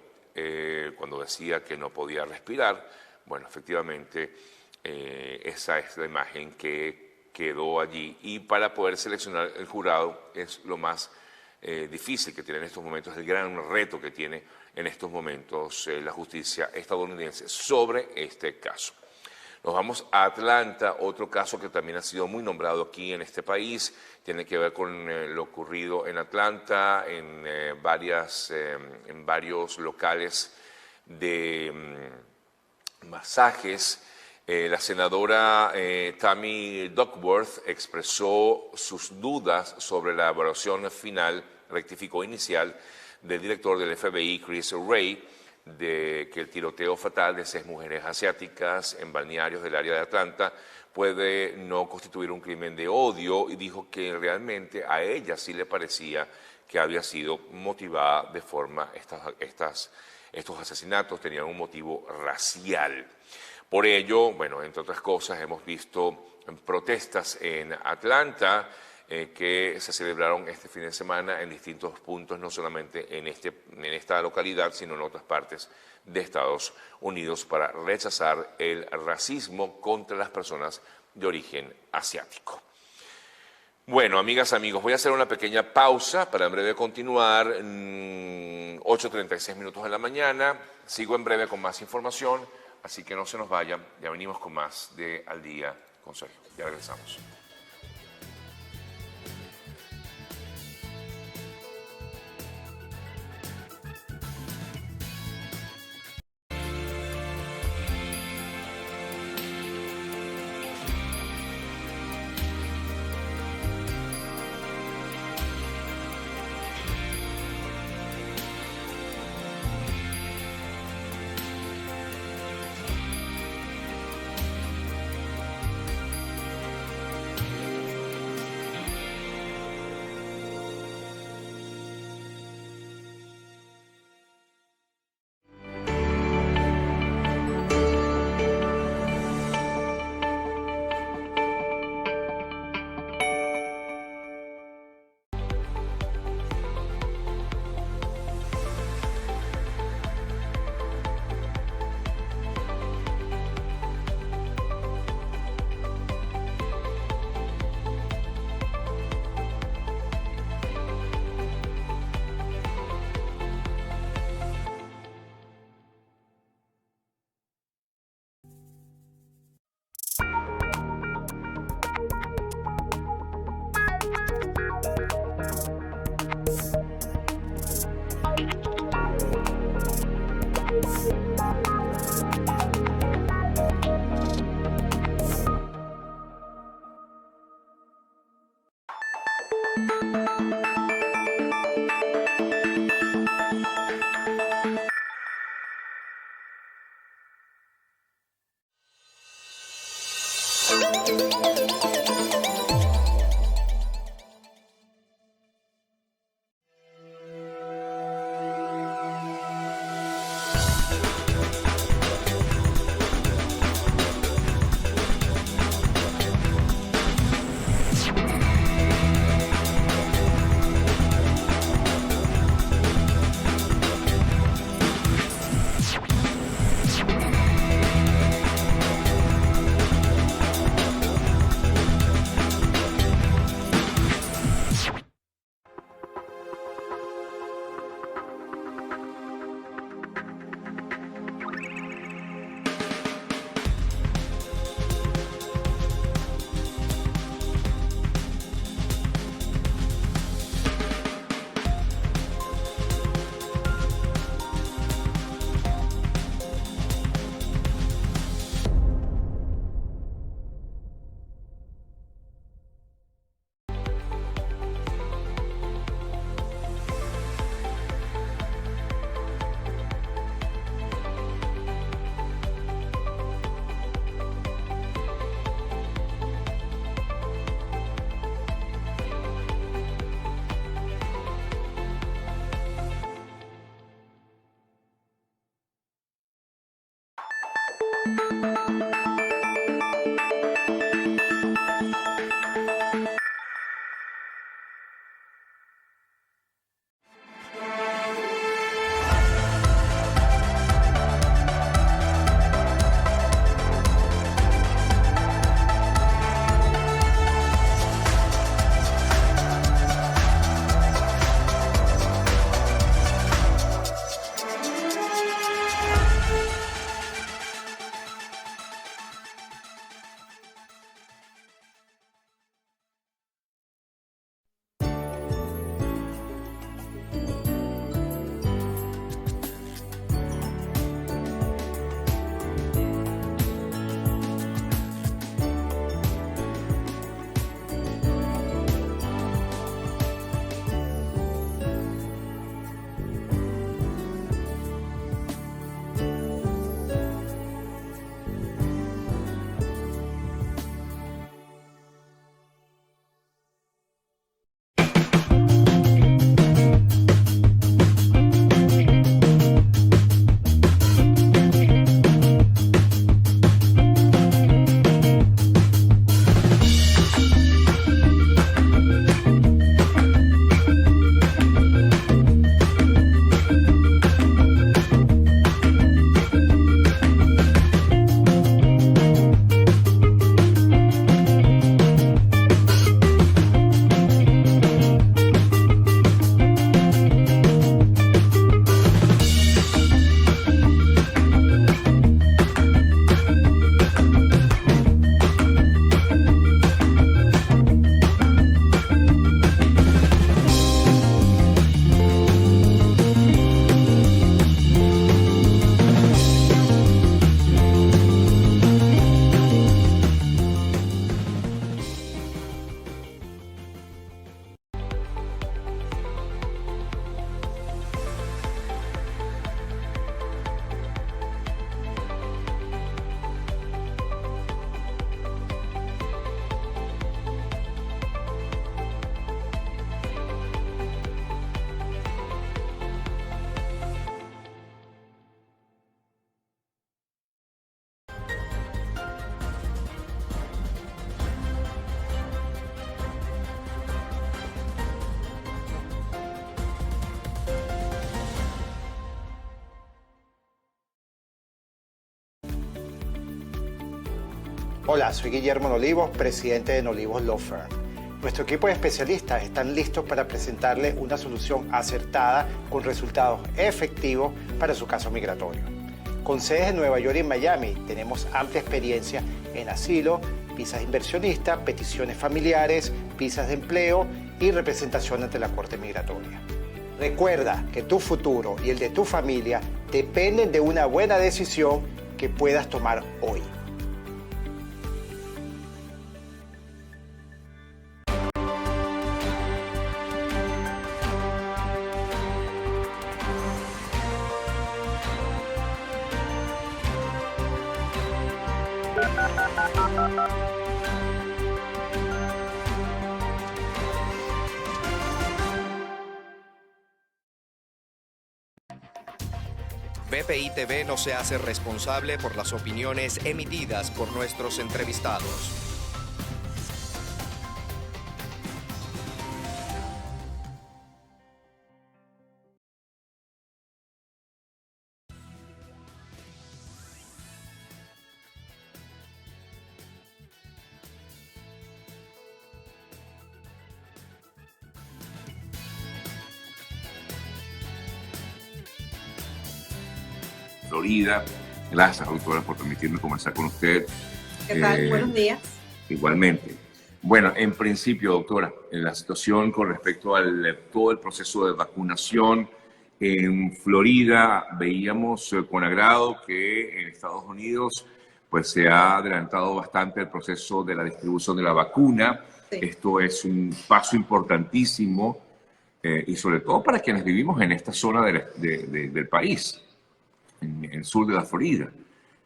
Cuando decía que no podía respirar, bueno, efectivamente esa es la imagen que quedó allí y para poder seleccionar el jurado es lo más difícil que tiene en estos momentos, el gran reto que tiene en estos momentos la justicia estadounidense sobre este caso. Nos vamos a Atlanta, otro caso que también ha sido muy nombrado aquí en este país, tiene que ver con lo ocurrido en Atlanta, en varios locales de masajes. La senadora Tammy Duckworth expresó sus dudas sobre la evaluación final, rectificó inicial, del director del FBI, Chris Wray, de que el tiroteo fatal de 6 mujeres asiáticas en balnearios del área de Atlanta puede no constituir un crimen de odio y dijo que realmente a ella sí le parecía que había sido motivada de forma, estos asesinatos tenían un motivo racial. Por ello, bueno, entre otras cosas, hemos visto protestas en Atlanta que se celebraron este fin de semana en distintos puntos, no solamente en esta localidad, sino en otras partes de Estados Unidos, para rechazar el racismo contra las personas de origen asiático. Bueno, amigas, amigos, voy a hacer una pequeña pausa para en breve continuar, 8:36 minutos de la mañana, sigo en breve con más información, así que no se nos vayan, ya venimos con más de Al Día con Sergio, ya regresamos. Hola, soy Guillermo Nolivos, presidente de Nolivos Law Firm. Nuestro equipo de especialistas están listos para presentarle una solución acertada con resultados efectivos para su caso migratorio. Con sedes en Nueva York y en Miami, tenemos amplia experiencia en asilo, visas inversionistas, peticiones familiares, visas de empleo y representación ante la Corte Migratoria. Recuerda que tu futuro y el de tu familia dependen de una buena decisión que puedas tomar hoy. BPI TV no se hace responsable por las opiniones emitidas por nuestros entrevistados. Florida. Gracias, doctora, por permitirme conversar con usted. ¿Qué tal? Buenos días. Igualmente. Bueno, en principio, doctora, en la situación con respecto al todo el proceso de vacunación en Florida, veíamos con agrado que en Estados Unidos pues se ha adelantado bastante el proceso de la distribución de la vacuna. Sí. Esto es un paso importantísimo y sobre todo para quienes vivimos en esta zona del país, en el sur de la Florida.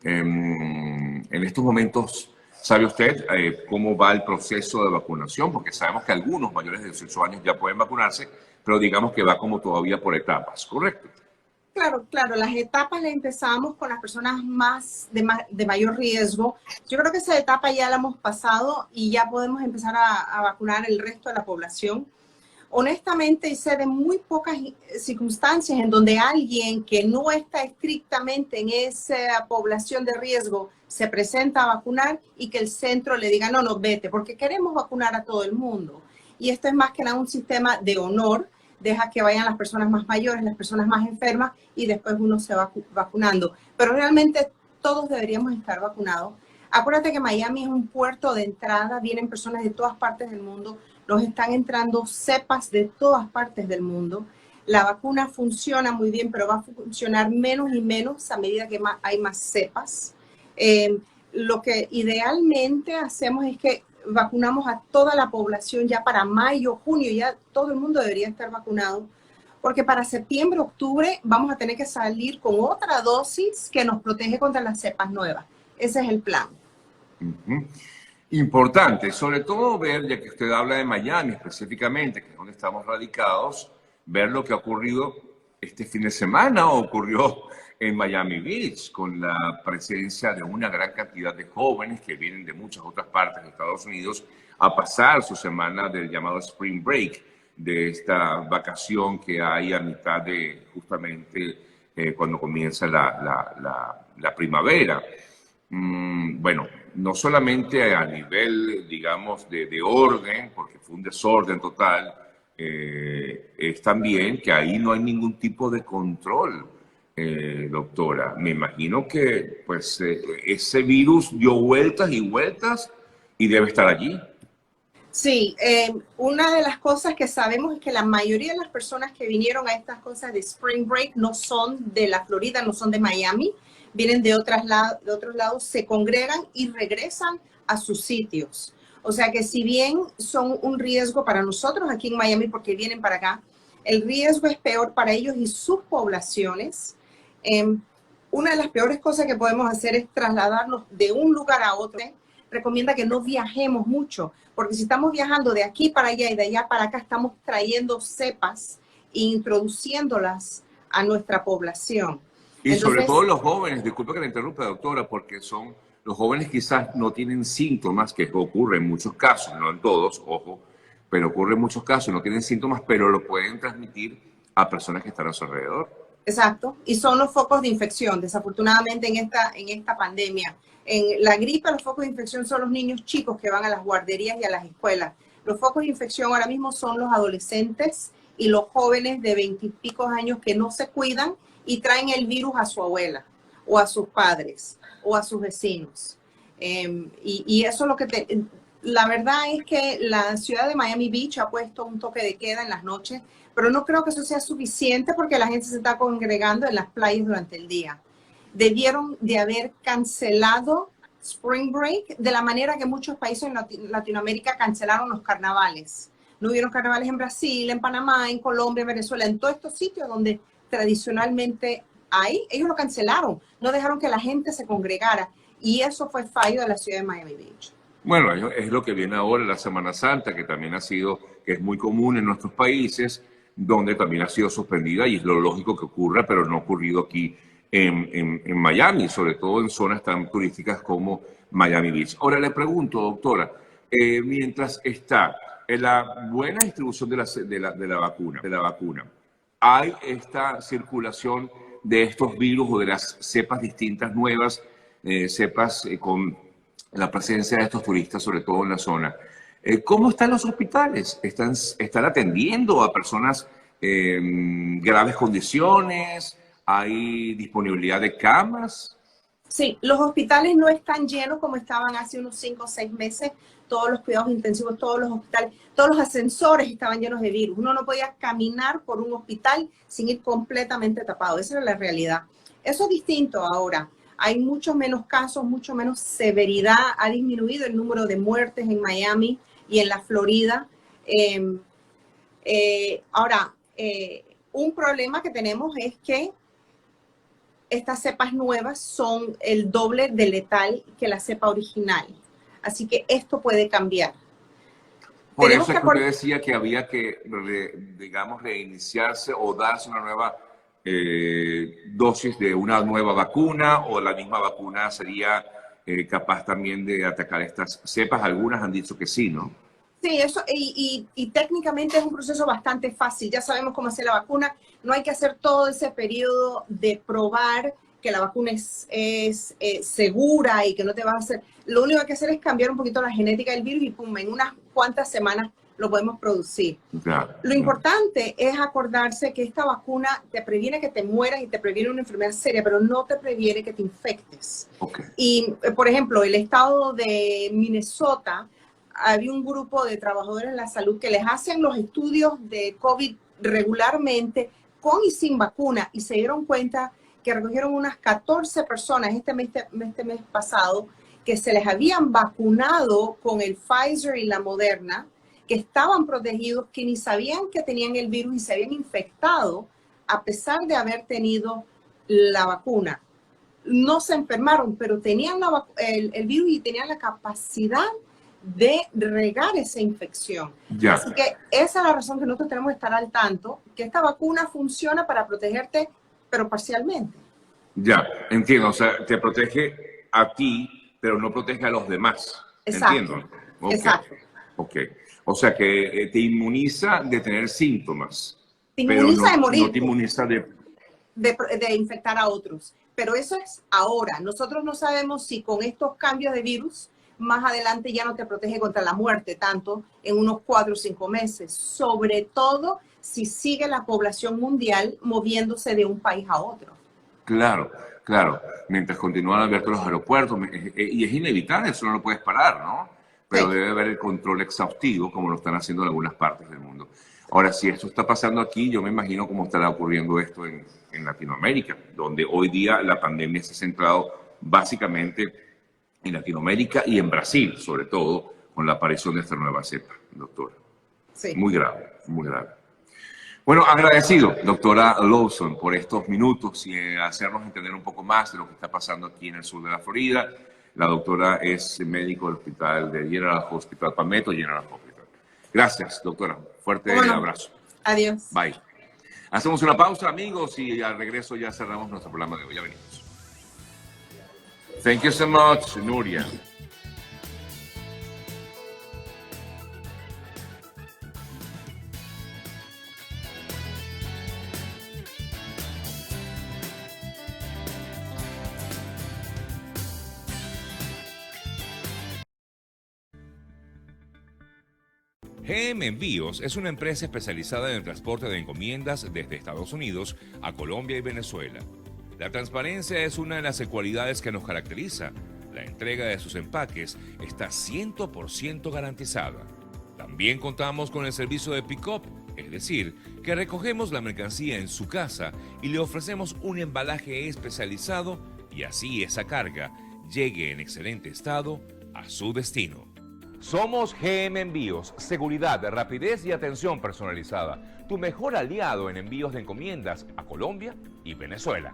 En estos momentos, ¿sabe usted cómo va el proceso de vacunación? Porque sabemos que algunos mayores de 18 años ya pueden vacunarse, pero digamos que va como todavía por etapas, ¿correcto? Claro, las etapas las empezamos con las personas de mayor riesgo. Yo creo que esa etapa ya la hemos pasado y ya podemos empezar a vacunar el resto de la población. Honestamente, sé de muy pocas circunstancias en donde alguien que no está estrictamente en esa población de riesgo se presenta a vacunar y que el centro le diga, no, vete, porque queremos vacunar a todo el mundo. Y esto es más que nada un sistema de honor, deja que vayan las personas más mayores, las personas más enfermas y después uno se va vacunando. Pero realmente todos deberíamos estar vacunados. Acuérdate que Miami es un puerto de entrada, vienen personas de todas partes del mundo, nos están entrando cepas de todas partes del mundo. La vacuna funciona muy bien, pero va a funcionar menos y menos a medida que hay más cepas. Lo que idealmente hacemos es que vacunamos a toda la población ya para mayo, junio, ya todo el mundo debería estar vacunado, porque para septiembre, octubre vamos a tener que salir con otra dosis que nos protege contra las cepas nuevas. Ese es el plan. Uh-huh. Importante, sobre todo ver, ya que usted habla de Miami específicamente, que es donde estamos radicados, ver lo que ha ocurrido este fin de semana o ocurrió en Miami Beach, con la presencia de una gran cantidad de jóvenes que vienen de muchas otras partes de Estados Unidos a pasar su semana del llamado Spring Break, de esta vacación que hay a mitad de justamente cuando comienza la primavera. Bueno, no solamente a nivel, digamos, de orden, porque fue un desorden total, es también que ahí no hay ningún tipo de control, doctora. Me imagino que pues, ese virus dio vueltas y vueltas y debe estar allí. Sí, una de las cosas que sabemos es que la mayoría de las personas que vinieron a estas cosas de Spring Break no son de la Florida, no son de Miami, vienen de otros lados, se congregan y regresan a sus sitios. O sea que si bien son un riesgo para nosotros aquí en Miami porque vienen para acá, el riesgo es peor para ellos y sus poblaciones. Una de las peores cosas que podemos hacer es trasladarnos de un lugar a otro. Recomienda que no viajemos mucho, porque si estamos viajando de aquí para allá y de allá para acá, estamos trayendo cepas e introduciéndolas a nuestra población. Y sobre todo los jóvenes, disculpe que la interrumpa, doctora, porque son los jóvenes quizás no tienen síntomas, que ocurre en muchos casos, no en todos, ojo, pero ocurre en muchos casos, no tienen síntomas, pero lo pueden transmitir a personas que están a su alrededor. Exacto, y son los focos de infección, desafortunadamente en esta pandemia. En la gripe, los focos de infección son los niños chicos que van a las guarderías y a las escuelas. Los focos de infección ahora mismo son los adolescentes y los jóvenes de 20 y pico años que no se cuidan y traen el virus a su abuela o a sus padres o a sus vecinos. Y eso es lo que la verdad es que la ciudad de Miami Beach ha puesto un toque de queda en las noches, pero no creo que eso sea suficiente porque la gente se está congregando en las playas durante el día. Debieron de haber cancelado Spring Break de la manera que muchos países en Latinoamérica cancelaron los carnavales. No hubieron carnavales en Brasil, en Panamá, en Colombia, en Venezuela, en todos estos sitios donde tradicionalmente hay. Ellos lo cancelaron, no dejaron que la gente se congregara y eso fue fallo de la ciudad de Miami Beach. Bueno, es lo que viene ahora, la Semana Santa, que también que es muy común en nuestros países, donde también ha sido suspendida y es lo lógico que ocurra, pero no ha ocurrido aquí en Miami, sobre todo en zonas tan turísticas como Miami Beach. Ahora le pregunto, doctora, mientras está en la buena distribución de la vacuna, ¿hay esta circulación de estos virus o de las cepas distintas nuevas, cepas con la presencia de estos turistas, sobre todo en la zona? ¿Cómo están los hospitales? ¿Están atendiendo a personas en graves condiciones? ¿Hay disponibilidad de camas? Sí, los hospitales no están llenos como estaban hace unos 5 o 6 meses. Todos los cuidados intensivos, todos los hospitales, todos los ascensores estaban llenos de virus. Uno no podía caminar por un hospital sin ir completamente tapado. Esa era la realidad. Eso es distinto ahora. Hay mucho menos casos, mucho menos severidad. Ha disminuido el número de muertes en Miami y en la Florida. Ahora, un problema que tenemos es que estas cepas nuevas son el doble de letal que la cepa original. Así que esto puede cambiar. Por eso es que usted decía que había que, digamos, reiniciarse o darse una nueva dosis de una nueva vacuna, o la misma vacuna sería capaz también de atacar estas cepas. Algunas han dicho que sí, ¿no? Sí, eso, y técnicamente es un proceso bastante fácil. Ya sabemos cómo hacer la vacuna. No hay que hacer todo ese periodo de probar que la vacuna es segura y que no te va a hacer. Lo único que hay que hacer es cambiar un poquito la genética del virus y pum, en unas cuantas semanas lo podemos producir. Claro. Lo importante es acordarse que esta vacuna te previene que te mueras y te previene una enfermedad seria, pero no te previene que te infectes. Okay. Y, por ejemplo, el estado de Minnesota, había un grupo de trabajadores en la salud que les hacen los estudios de COVID regularmente con y sin vacuna y se dieron cuenta que recogieron unas 14 personas este mes pasado que se les habían vacunado con el Pfizer y la Moderna, que estaban protegidos, que ni sabían que tenían el virus y se habían infectado a pesar de haber tenido la vacuna. No se enfermaron, pero tenían el virus y tenían la capacidad de regar esa infección. Ya. Así que esa es la razón que nosotros tenemos que estar al tanto, que esta vacuna funciona para protegerte, pero parcialmente. Ya, entiendo. O sea, te protege a ti, pero no protege a los demás. Exacto. Entiendo. Okay. Exacto. Ok. O sea, que te inmuniza de tener síntomas. Te inmuniza pero de morir. No te inmuniza de infectar a otros. Pero eso es ahora. Nosotros no sabemos si con estos cambios de virus más adelante ya no te protege contra la muerte tanto en unos 4 o 5 meses, sobre todo si sigue la población mundial moviéndose de un país a otro. Claro, claro. Mientras continúan abiertos los aeropuertos, y es inevitable, eso no lo puedes parar, ¿no? Pero sí, debe haber el control exhaustivo, como lo están haciendo en algunas partes del mundo. Ahora, si esto está pasando aquí, yo me imagino cómo estará ocurriendo esto en Latinoamérica, donde hoy día la pandemia se ha centrado básicamente en Latinoamérica y en Brasil, sobre todo, con la aparición de esta nueva cepa, doctora. Sí. Muy grave, muy grave. Bueno, agradecido, doctora Lawson, por estos minutos y hacernos entender un poco más de lo que está pasando aquí en el sur de la Florida. La doctora es médico del hospital de General Hospital, Palmetto General Hospital. Gracias, doctora. Fuerte abrazo. Adiós. Bye. Hacemos una pausa, amigos, y al regreso ya cerramos nuestro programa de hoy. Ya venimos. Thank you so much, Nuria. GM Envíos es una empresa especializada en el transporte de encomiendas desde Estados Unidos a Colombia y Venezuela. La transparencia es una de las cualidades que nos caracteriza. La entrega de sus empaques está 100% garantizada. También contamos con el servicio de pick-up, es decir, que recogemos la mercancía en su casa y le ofrecemos un embalaje especializado y así esa carga llegue en excelente estado a su destino. Somos GM Envíos, seguridad, rapidez y atención personalizada. Tu mejor aliado en envíos de encomiendas a Colombia y Venezuela.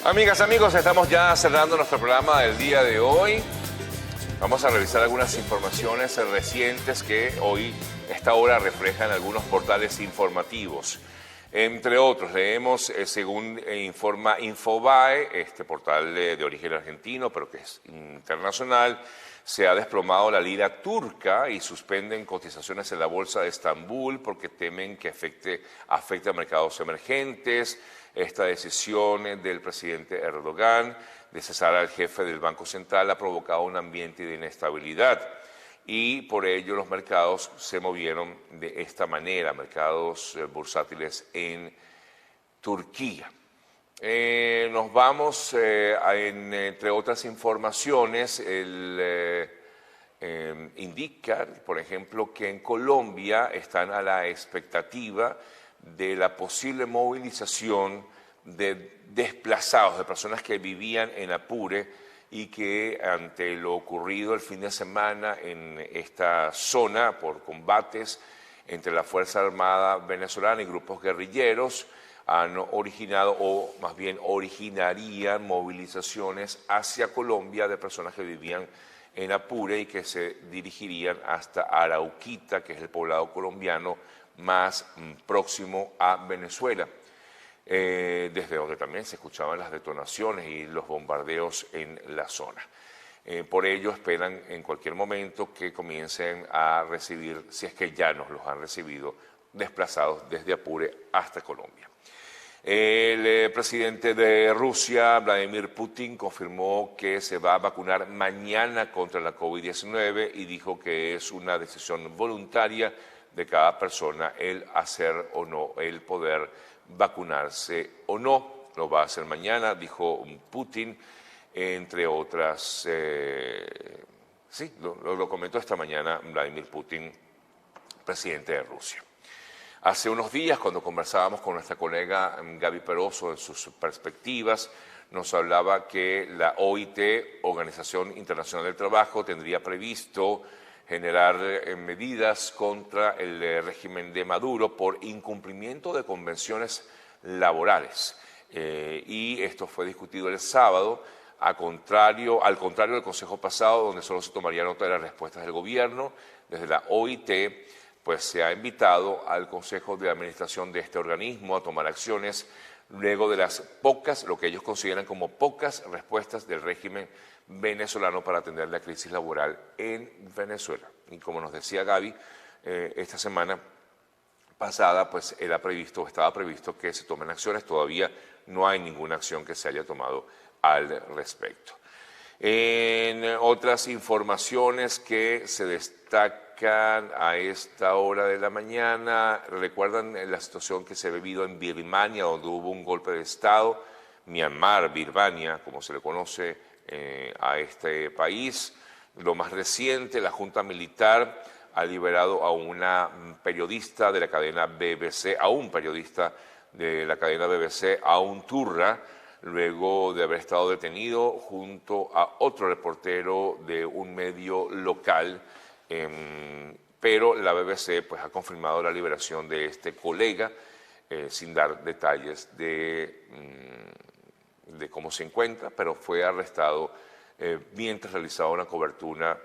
Amigas, amigos, estamos ya cerrando nuestro programa del día de hoy. Vamos a revisar algunas informaciones recientes que hoy, esta hora, reflejan algunos portales informativos. Entre otros, leemos, según informa Infobae, este portal de origen argentino, pero que es internacional, se ha desplomado la lira turca y suspenden cotizaciones en la bolsa de Estambul porque temen que afecte a mercados emergentes. Esta decisión del presidente Erdogan de cesar al jefe del Banco Central ha provocado un ambiente de inestabilidad y por ello los mercados se movieron de esta manera, mercados bursátiles en Turquía. Nos vamos, entre otras informaciones, indica, por ejemplo, que en Colombia están a la expectativa de la posible movilización de desplazados, de personas que vivían en Apure y que ante lo ocurrido el fin de semana en esta zona por combates entre la Fuerza Armada venezolana y grupos guerrilleros han originado, o más bien originarían, movilizaciones hacia Colombia de personas que vivían en Apure y que se dirigirían hasta Arauquita, que es el poblado colombiano más próximo a Venezuela, desde donde también se escuchaban las detonaciones y los bombardeos en la zona. Por ello esperan en cualquier momento que comiencen a recibir, si es que ya nos los han recibido, desplazados desde Apure hasta Colombia. El presidente de Rusia, Vladimir Putin, confirmó que se va a vacunar mañana contra la COVID-19 y dijo que es una decisión voluntaria de cada persona el hacer o no, el poder vacunarse o no. Lo va a hacer mañana, dijo Putin, entre otras. Sí, lo comentó esta mañana Vladimir Putin, presidente de Rusia. Hace unos días, cuando conversábamos con nuestra colega Gaby Peroso en sus perspectivas, nos hablaba que la OIT, Organización Internacional del Trabajo, tendría previsto generar medidas contra el régimen de Maduro por incumplimiento de convenciones laborales. Y esto fue discutido el sábado, al contrario del Consejo pasado, donde solo se tomaría nota de las respuestas del gobierno. Desde la OIT, pues se ha invitado al Consejo de Administración de este organismo a tomar acciones luego de las pocas, lo que ellos consideran como pocas respuestas del régimen venezolano para atender la crisis laboral en Venezuela. Y como nos decía Gaby, esta semana pasada pues estaba previsto que se tomen acciones, todavía no hay ninguna acción que se haya tomado al respecto. En otras informaciones que se destacan a esta hora de la mañana, recuerdan la situación que se ha vivido en Birmania, donde hubo un golpe de Estado, Myanmar, Birmania, como se le conoce a este país. Lo más reciente, la Junta Militar ha liberado a una periodista de la cadena BBC, a un periodista de la cadena BBC, Aung Turra, luego de haber estado detenido junto a otro reportero de un medio local, pero la BBC pues, ha confirmado la liberación de este colega, sin dar detalles de cómo se encuentra, pero fue arrestado mientras realizaba una cobertura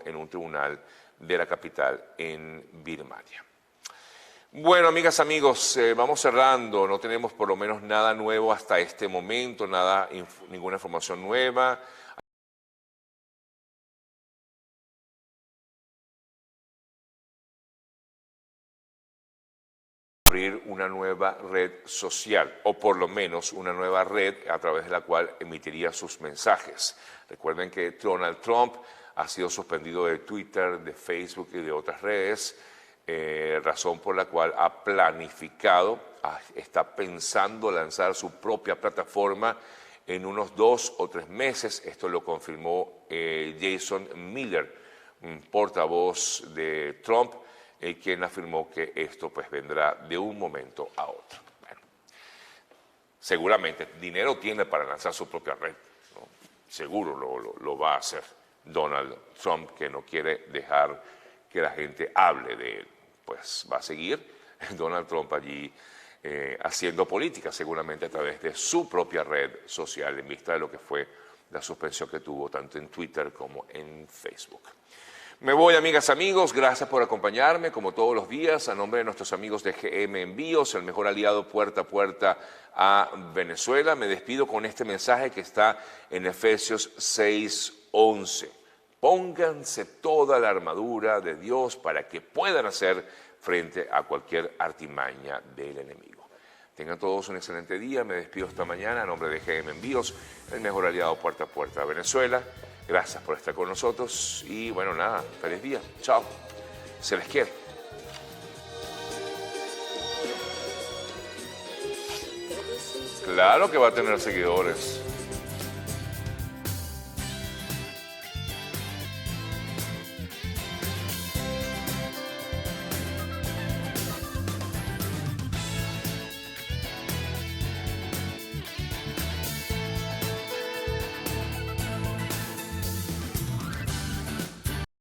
en un tribunal de la capital en Birmania. Bueno, amigas, amigos, vamos cerrando. No tenemos por lo menos nada nuevo hasta este momento, ninguna información nueva. Abrir una nueva red social, o por lo menos una nueva red a través de la cual emitiría sus mensajes. Recuerden que Donald Trump ha sido suspendido de Twitter, de Facebook y de otras redes, razón por la cual ha planificado, está pensando lanzar su propia plataforma en unos 2 o 3 meses. Esto lo confirmó Jason Miller, un portavoz de Trump, quien afirmó que esto pues vendrá de un momento a otro. Bueno, seguramente dinero tiene para lanzar su propia red, ¿no? Seguro lo va a hacer Donald Trump, que no quiere dejar que la gente hable de él. Pues va a seguir Donald Trump allí haciendo política, seguramente a través de su propia red social, en vista de lo que fue la suspensión que tuvo tanto en Twitter como en Facebook. Me voy, amigas, amigos, gracias por acompañarme, como todos los días, a nombre de nuestros amigos de GM Envíos, el mejor aliado puerta a puerta a Venezuela. Me despido con este mensaje que está en Efesios 6:11. Pónganse toda la armadura de Dios para que puedan hacer frente a cualquier artimaña del enemigo. Tengan todos un excelente día. Me despido esta mañana a nombre de GM Envíos, el mejor aliado puerta a puerta a Venezuela. Gracias por estar con nosotros y bueno, nada, feliz día. Chao. Se les quiere. Claro que va a tener seguidores.